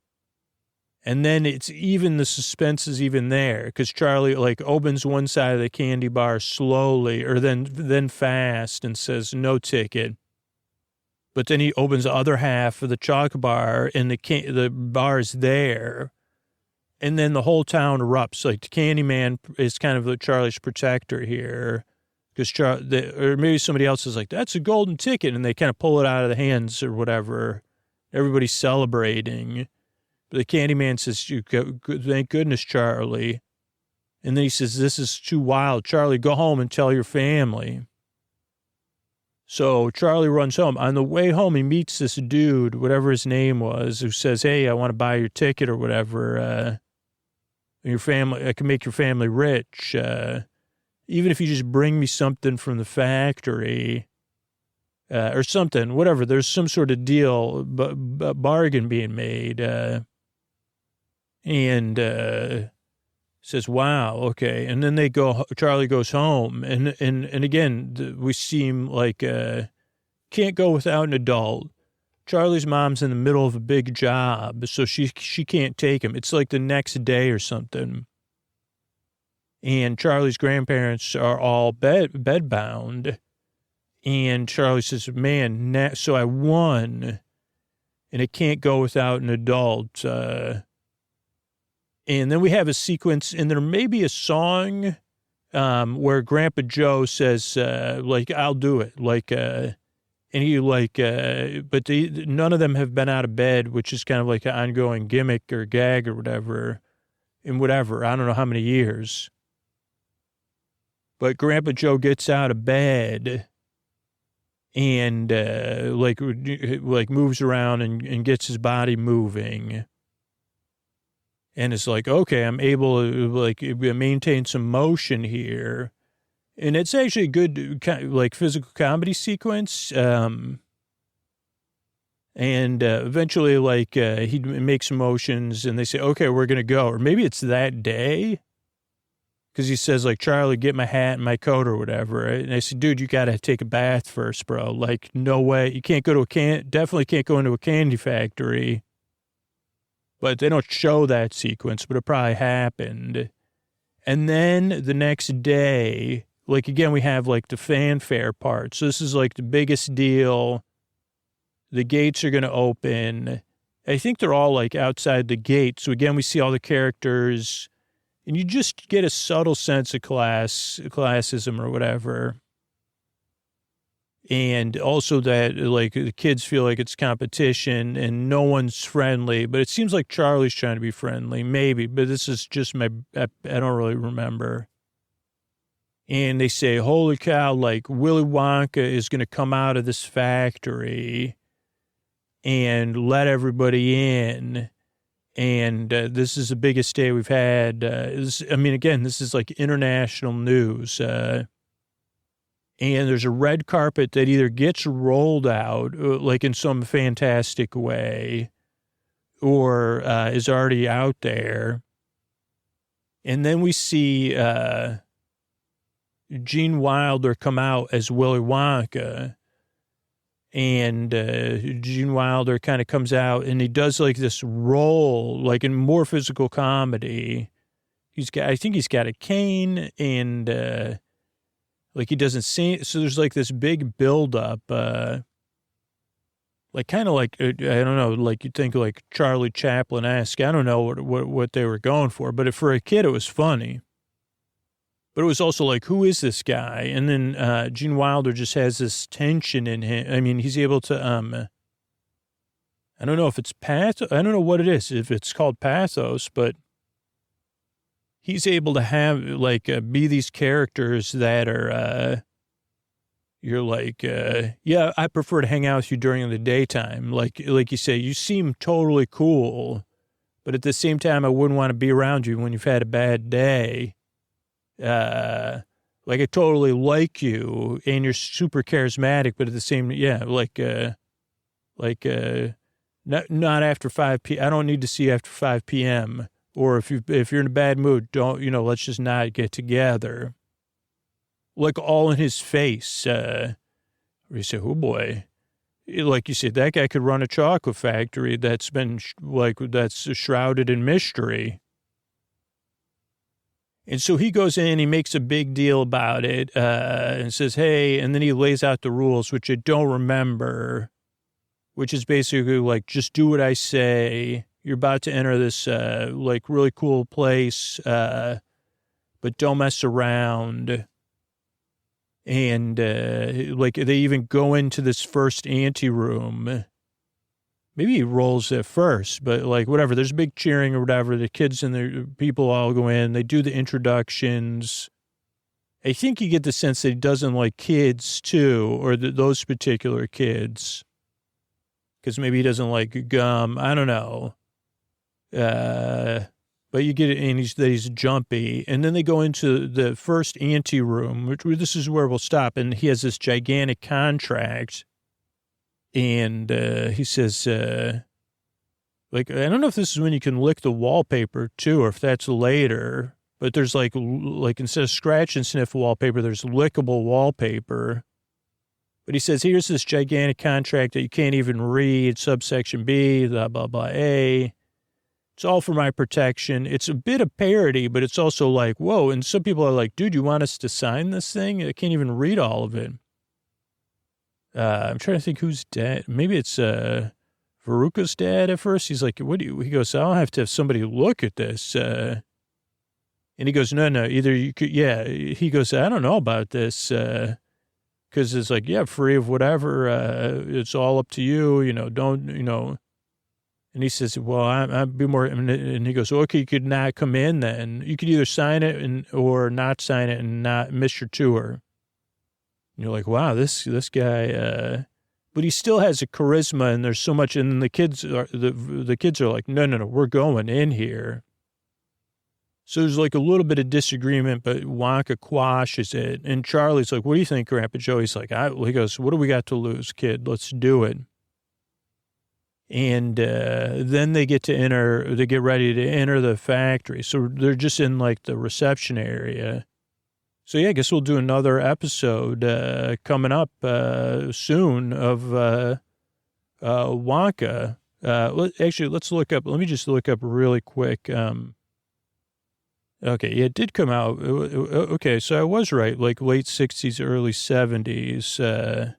then it's even, the suspense is even there, because Charlie like opens one side of the candy bar slowly, or then fast, and says, no ticket. But then he opens the other half of the chocolate bar, and the bar is there. And then the whole town erupts. Like the Candyman is kind of Charlie's protector here, because or maybe somebody else is like, "That's a golden ticket," and they kind of pull it out of the hands or whatever. Everybody's celebrating, but the Candyman says, "Thank goodness, Charlie." And then he says, "This is too wild, Charlie. Go home and tell your family." So Charlie runs home. On the way home, he meets this dude, whatever his name was, who says, "Hey, I want to buy your ticket or whatever. Your family, I can make your family rich. Even if you just bring me something from the factory, or something, whatever." There's some sort of deal, bargain being made. And says, wow, okay. And then Charlie goes home, and again, we seem like, can't go without an adult. Charlie's mom's in the middle of a big job, so she can't take him. It's like the next day or something. And Charlie's grandparents are all bedbound. And Charlie says, man, so I won, and it can't go without an adult. And then we have a sequence, and there may be a song where Grandpa Joe says, like, I'll do it. Like, and he but none of them have been out of bed, which is kind of like an ongoing gimmick or gag or whatever, I don't know how many years. But Grandpa Joe gets out of bed and like moves around and gets his body moving. And it's like, okay, I'm able to like maintain some motion here. And it's actually a good like physical comedy sequence. And eventually like he makes motions, and they say, okay, we're going to go. Or maybe it's that day, because he says like, Charlie, get my hat and my coat or whatever. And I said, dude, you got to take a bath first, bro. Like, no way. You can't go to definitely can't go into a candy factory. But they don't show that sequence, but it probably happened. And then the next day, like, again, we have like the fanfare part. So this is like the biggest deal. The gates are going to open. I think they're all like outside the gate. So again, we see all the characters, and you just get a subtle sense of classism or whatever. And also that, like, the kids feel like it's competition and no one's friendly. But it seems like Charlie's trying to be friendly, maybe. But this is just I don't really remember. And they say, holy cow, like, Willy Wonka is going to come out of this factory and let everybody in. And this is the biggest day we've had. Again, this is like international news. And there's a red carpet that either gets rolled out, like in some fantastic way, or is already out there. And then we see Gene Wilder come out as Willy Wonka. And Gene Wilder kind of comes out, and he does like this role, like in more physical comedy. I think he's got a cane, and like he doesn't see, so there's like this big buildup, like kind of like, I don't know, like you think like Charlie Chaplin-esque. I don't know what they were going for, but for a kid, it was funny. But it was also like, who is this guy? And then Gene Wilder just has this tension in him. I mean, he's able to, I don't know if it's pathos. I don't know what it is, if it's called pathos, but he's able to have, like, be these characters that are, you're like, yeah, I prefer to hang out with you during the daytime. Like you say, you seem totally cool, but at the same time, I wouldn't want to be around you when you've had a bad day. Like, I totally like you, and you're super charismatic, but at the same, yeah, not after 5 p. I don't need to see you after 5 p.m. Or if you're in a bad mood, don't, let's just not get together. Like, all in his face. You say, oh boy. Like you said, that guy could run a chocolate factory that's been that's shrouded in mystery. And so he goes in, he makes a big deal about it, and says, hey, and then he lays out the rules, which I don't remember, which is basically like, just do what I say. You're about to enter this, really cool place, but don't mess around. And, they even go into this first anteroom. Maybe he rolls it first, but whatever. There's big cheering or whatever. The kids and the people all go in. They do the introductions. I think you get the sense that he doesn't like kids too, or those particular kids. Because maybe he doesn't like gum. I don't know. But you get it, and he's jumpy. And then they go into the first anteroom, which this is where we'll stop. And he has this gigantic contract. And he says, I don't know if this is when you can lick the wallpaper too, or if that's later. But there's like instead of scratch and sniff wallpaper, there's lickable wallpaper. But he says, here's this gigantic contract that you can't even read, subsection B, blah, blah, blah, A. It's all for my protection. It's a bit of parody, but it's also like, whoa. And some people are like, dude, you want us to sign this thing? I can't even read all of it. I'm trying to think who's dad. Maybe it's Veruca's dad at first. He's like, what do you, he goes, I'll have to have somebody look at this. And he goes, no, either you could, yeah. He goes, I don't know about this. Cause it's like, yeah, free of whatever. It's all up to you, don't, And he says, well, I'd be more, and he goes, okay, you could not come in then. You could either sign it or not sign it and not miss your tour. And you're like, wow, this guy, but he still has a charisma, and there's so much, and the kids are like, no, we're going in here. So there's like a little bit of disagreement, but Wonka quashes it. And Charlie's like, what do you think, Grandpa Joe? He's like, he goes, what do we got to lose, kid? Let's do it. And then they get ready to enter the factory. So they're just in like the reception area. So yeah, I guess we'll do another episode coming up soon of Wonka. Let's look up. Let me just look up really quick. Okay, yeah, it did come out. Okay, so I was right, like late 60s, early 70s. So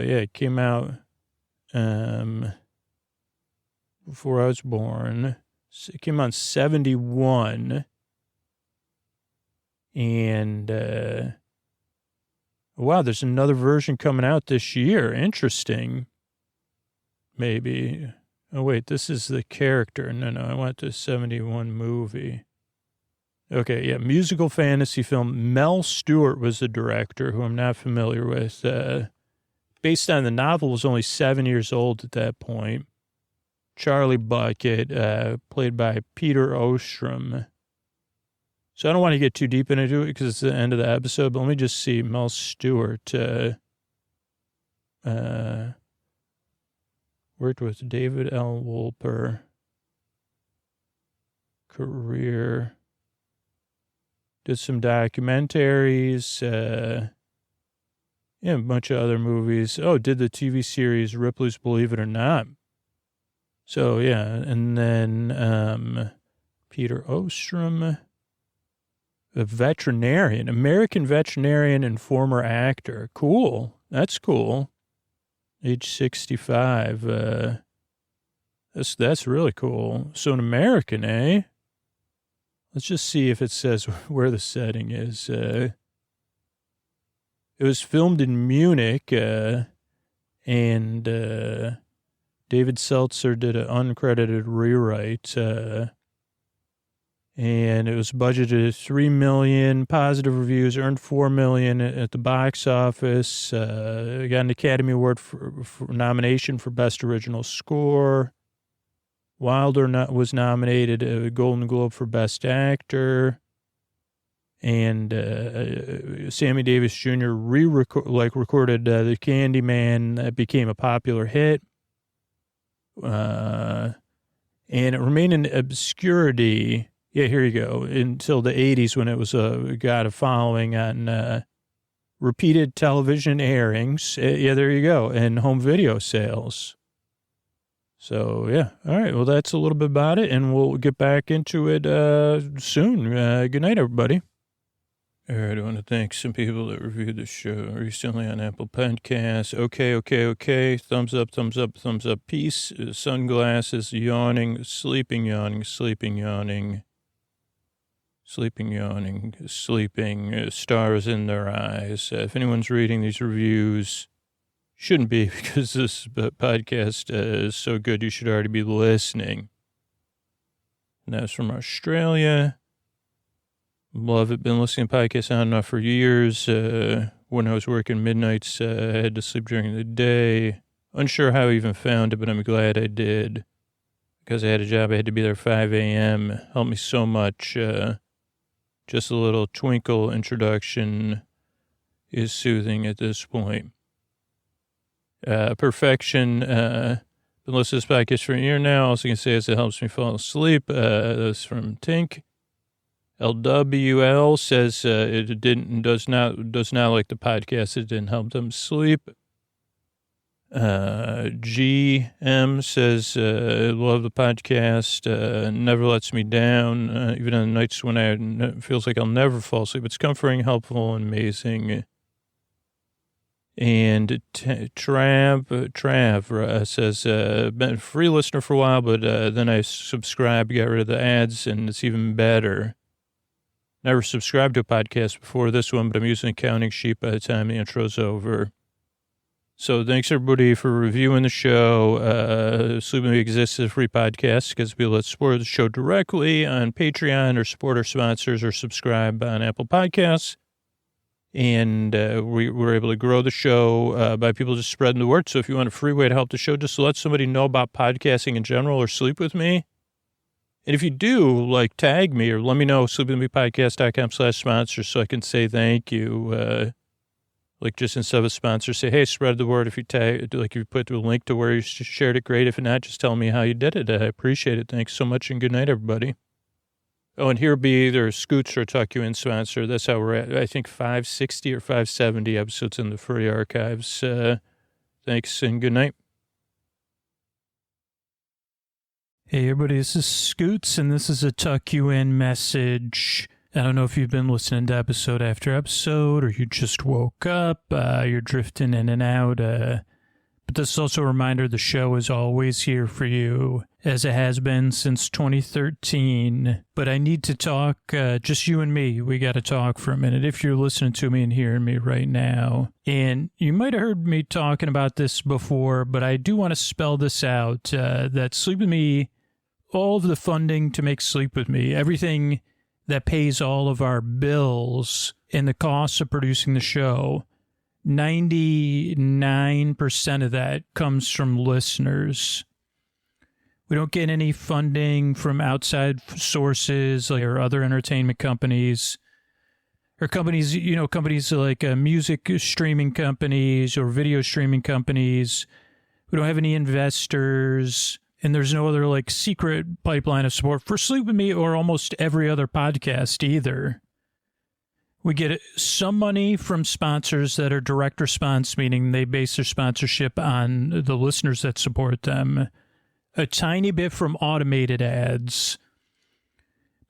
yeah, it came out before I was born. It came out in 71. And, wow, there's another version coming out this year. Interesting. Maybe. Oh, wait, this is the character. No, I went to 71 movie. Okay, yeah, musical fantasy film. Mel Stewart was the director, who I'm not familiar with. Based on the novel, was only 7 years old at that point. Charlie Bucket, played by Peter Ostrom. So I don't want to get too deep into it because it's the end of the episode, but let me just see Mel Stewart. Worked with David L. Wolper. Career. Did some documentaries. Yeah, a bunch of other movies. Oh, did the TV series Ripley's Believe It or Not. So, yeah, and then Peter Ostrom. A veterinarian, American veterinarian and former actor. Cool. That's cool. Age 65. That's really cool. So an American, eh? Let's just see if it says where the setting is. It was filmed in Munich, and David Seltzer did an uncredited rewrite, and it was budgeted $3 million, positive reviews, earned $4 million at the box office, got an Academy Award for nomination for Best Original Score. Wilder was nominated a Golden Globe for Best Actor. And Sammy Davis Jr. recorded the Candyman. That became a popular hit. And it remained in obscurity. Yeah, here you go. Until the 80s when it was got a following on repeated television airings. Yeah, there you go. And home video sales. So, yeah. All right. Well, that's a little bit about it. And we'll get back into it soon. Good night, everybody. All right, I want to thank some people that reviewed the show recently on Apple Podcasts. Okay. Thumbs up, thumbs up, thumbs up. Peace. Sunglasses, yawning, sleeping, yawning, sleeping, yawning. Sleeping, yawning, sleeping, stars in their eyes. If anyone's reading these reviews, shouldn't be because this podcast is so good you should already be listening. And that's from Australia. Love it. Been listening to podcasts on and off for years. When I was working midnights, I had to sleep during the day. Unsure how I even found it, but I'm glad I did. Because I had a job, I had to be there 5 a.m. Helped me so much. Just a little twinkle introduction is soothing at this point. Perfection. Been listening to this podcast for a year now. All I can say is it helps me fall asleep. That's from Tink. LWL says it does not like the podcast. It didn't help them sleep. GM says, love the podcast. Never lets me down. Even on the nights when it feels like I'll never fall asleep. It's comforting, helpful, and amazing. And Trav says, been a free listener for a while, but then I subscribed, got rid of the ads, and it's even better. Never subscribed to a podcast before this one, but I'm using a counting sheet by the time the intro's over. So thanks, everybody, for reviewing the show. Sleep With Me exists as a free podcast because people that support the show directly on Patreon or support our sponsors or subscribe on Apple Podcasts. And we were able to grow the show by people just spreading the word. So if you want a free way to help the show, just let somebody know about podcasting in general or Sleep With Me. And if you do, like, tag me or let me know, sleepwithmepodcast.com/sponsor so I can say thank you. Like, just instead of a sponsor, say, hey, spread the word. If you tag, like, if you put the link to where you shared it, great. If not, just tell me how you did it. I appreciate it. Thanks so much and good night, everybody. Oh, and here will be either Scoots or Tuck You In sponsor. That's how we're at, I think, 560 or 570 episodes in the free archives. Thanks and good night. Hey, everybody, this is Scoots, and this is a Tuck You In message. I don't know if you've been listening to episode after episode or you just woke up, you're drifting in and out, but this is also a reminder the show is always here for you, as it has been since 2013. But I need to talk, just you and me. We got to talk for a minute if you're listening to me and hearing me right now. And you might have heard me talking about this before, but I do want to spell this out, that Sleep With Me, all of the funding to make Sleep With Me, everything that pays all of our bills and the costs of producing the show, 99% of that comes from listeners. We don't get any funding from outside sources like or other entertainment companies or companies, companies like music streaming companies or video streaming companies. We don't have any investors. And there's no other, like, secret pipeline of support for Sleep With Me or almost every other podcast either. We get some money from sponsors that are direct response, meaning they base their sponsorship on the listeners that support them. A tiny bit from automated ads.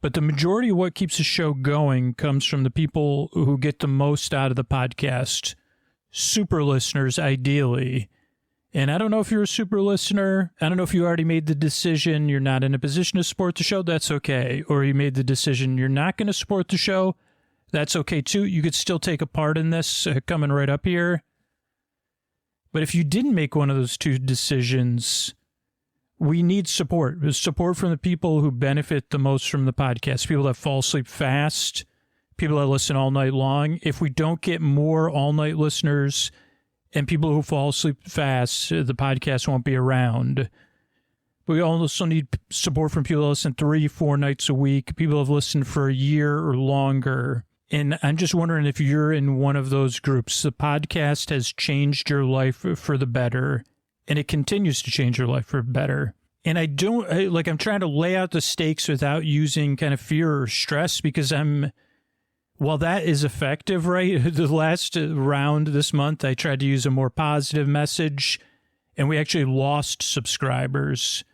But the majority of what keeps the show going comes from the people who get the most out of the podcast. Super listeners, ideally. And I don't know if you're a super listener. I don't know if you already made the decision you're not in a position to support the show. That's okay. Or you made the decision you're not going to support the show. That's okay, too. You could still take a part in this coming right up here. But if you didn't make one of those two decisions, we need support. Support from the people who benefit the most from the podcast, people that fall asleep fast, people that listen all night long. If we don't get more all-night listeners and people who fall asleep fast, the podcast won't be around. We also need support from people that listen 3-4 nights a week, people who have listened for a year or longer. And I'm just wondering if you're in one of those groups. The podcast has changed your life for the better, and it continues to change your life for better. And I'm trying to lay out the stakes without using kind of fear or stress, because while that is effective, right? The last round this month, I tried to use a more positive message, and we actually lost subscribers.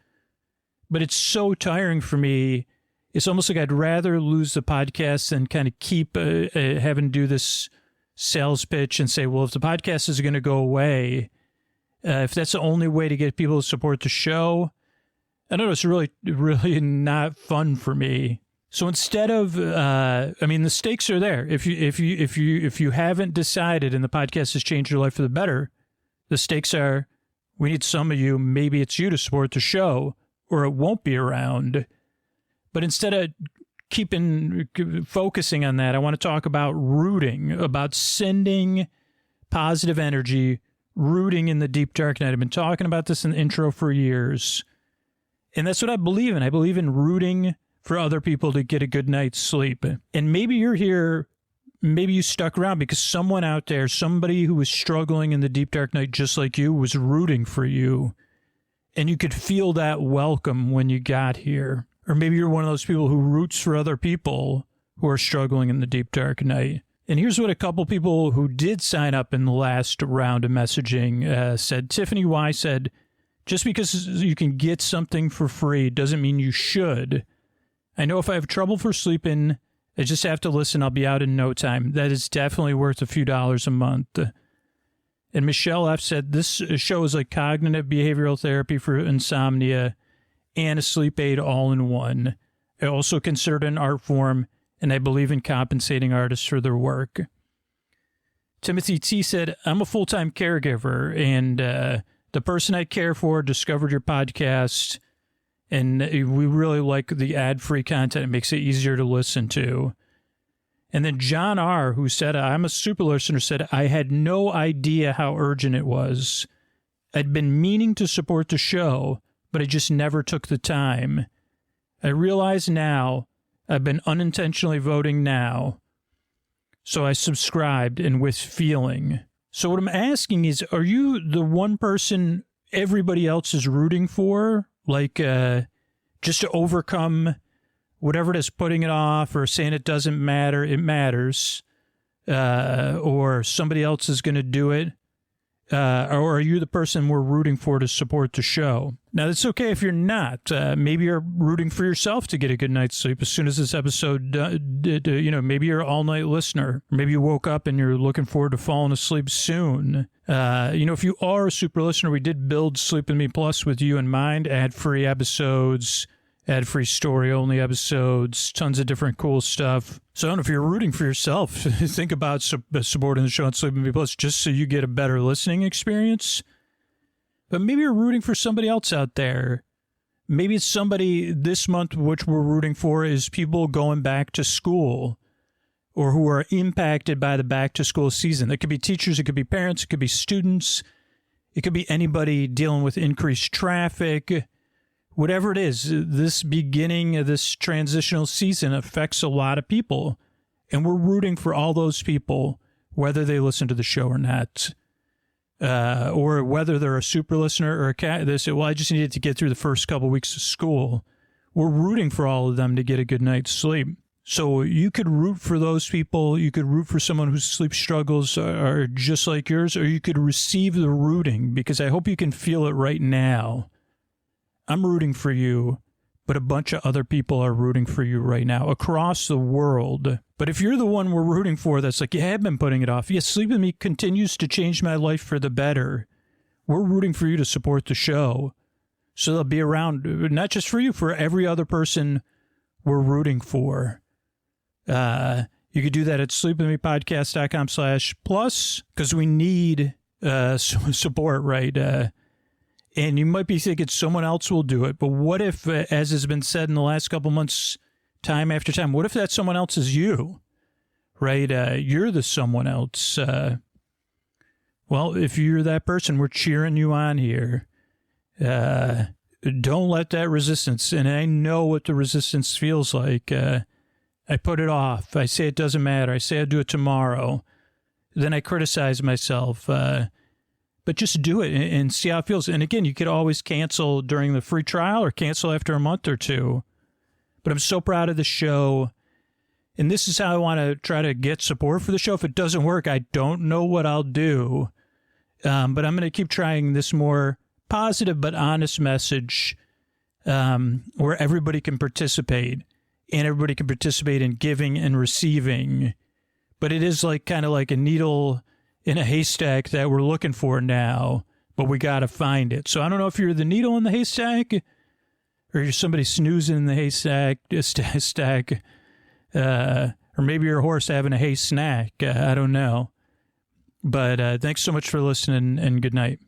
But it's so tiring for me. It's almost like I'd rather lose the podcast than kind of keep having to do this sales pitch and say, well, if the podcast is going to go away, if that's the only way to get people to support the show, I don't know, it's really, really not fun for me. So instead of, the stakes are there. If you haven't decided and the podcast has changed your life for the better, the stakes are, we need some of you, maybe it's you, to support the show, or it won't be around. But instead of focusing on that, I want to talk about rooting, about sending positive energy, rooting in the deep dark night. I've been talking about this in the intro for years. And that's what I believe in. I believe in rooting for other people to get a good night's sleep. And maybe you're here, maybe you stuck around because someone out there, somebody who was struggling in the deep dark night just like you, was rooting for you. And you could feel that welcome when you got here. Or maybe you're one of those people who roots for other people who are struggling in the deep dark night. And here's what a couple people who did sign up in the last round of messaging said. Tiffany Y said, just because you can get something for free doesn't mean you should. I know if I have trouble for sleeping, I just have to listen. I'll be out in no time. That is definitely worth a few dollars a month. And Michelle F. said, this show is like cognitive behavioral therapy for insomnia and a sleep aid all in one. I also consider it an art form, and I believe in compensating artists for their work. Timothy T. said, I'm a full-time caregiver, and the person I care for discovered your podcast, and we really like the ad-free content. It makes it easier to listen to. And then John R., who said, I'm a super listener, said, I had no idea how urgent it was. I'd been meaning to support the show, but I just never took the time. I realize now I've been unintentionally voting now. So I subscribed, and with feeling. So what I'm asking is, are you the one person everybody else is rooting for? Like, just to overcome whatever it is, putting it off or saying it doesn't matter, it matters, or somebody else is going to do it? Or are you the person we're rooting for to support the show? Now, it's okay if you're not. Maybe you're rooting for yourself to get a good night's sleep as soon as this episode, maybe you're an all-night listener. Maybe you woke up and you're looking forward to falling asleep soon. If you are a super listener, we did build Sleep With Me Plus with you in mind. Ad-free episodes, ad-free story-only episodes, tons of different cool stuff. So I don't know if you're rooting for yourself, think about supporting the show on Sleep With Me Plus just so you get a better listening experience. But maybe you're rooting for somebody else out there. Maybe it's somebody this month, which we're rooting for, is people going back to school or who are impacted by the back-to-school season. It could be teachers, it could be parents, it could be students, it could be anybody dealing with increased traffic. Whatever it is, this beginning of this transitional season affects a lot of people, and we're rooting for all those people, whether they listen to the show or not, or whether they're a super listener or a cat. They say, well, I just needed to get through the first couple of weeks of school. We're rooting for all of them to get a good night's sleep. So you could root for those people. You could root for someone whose sleep struggles are just like yours, or you could receive the rooting, because I hope you can feel it right now. I'm rooting for you, but a bunch of other people are rooting for you right now across the world. But if you're the one we're rooting for that's like, yeah, I've been putting it off. Yes, Sleep With Me continues to change my life for the better. We're rooting for you to support the show. So they'll be around, not just for you, for every other person we're rooting for. You could do that at sleepwithmepodcast.com/plus, because we need support, right? And you might be thinking someone else will do it. But what if, as has been said in the last couple months, time after time, what if that someone else is you? Right? You're the someone else. Well, if you're that person, we're cheering you on here. Don't let that resistance, and I know what the resistance feels like. I put it off. I say it doesn't matter. I say I'll do it tomorrow. Then I criticize myself. But just do it and see how it feels. And again, you could always cancel during the free trial or cancel after a month or two. But I'm so proud of the show. And this is how I want to try to get support for the show. If it doesn't work, I don't know what I'll do. But I'm going to keep trying this more positive but honest message where everybody can participate. And everybody can participate in giving and receiving. But it is like kind of like a needle in a haystack that we're looking for now, but we got to find it. So I don't know if you're the needle in the haystack or you're somebody snoozing in the haystack, or maybe you're a horse having a hay snack. I don't know. But thanks so much for listening, and good night.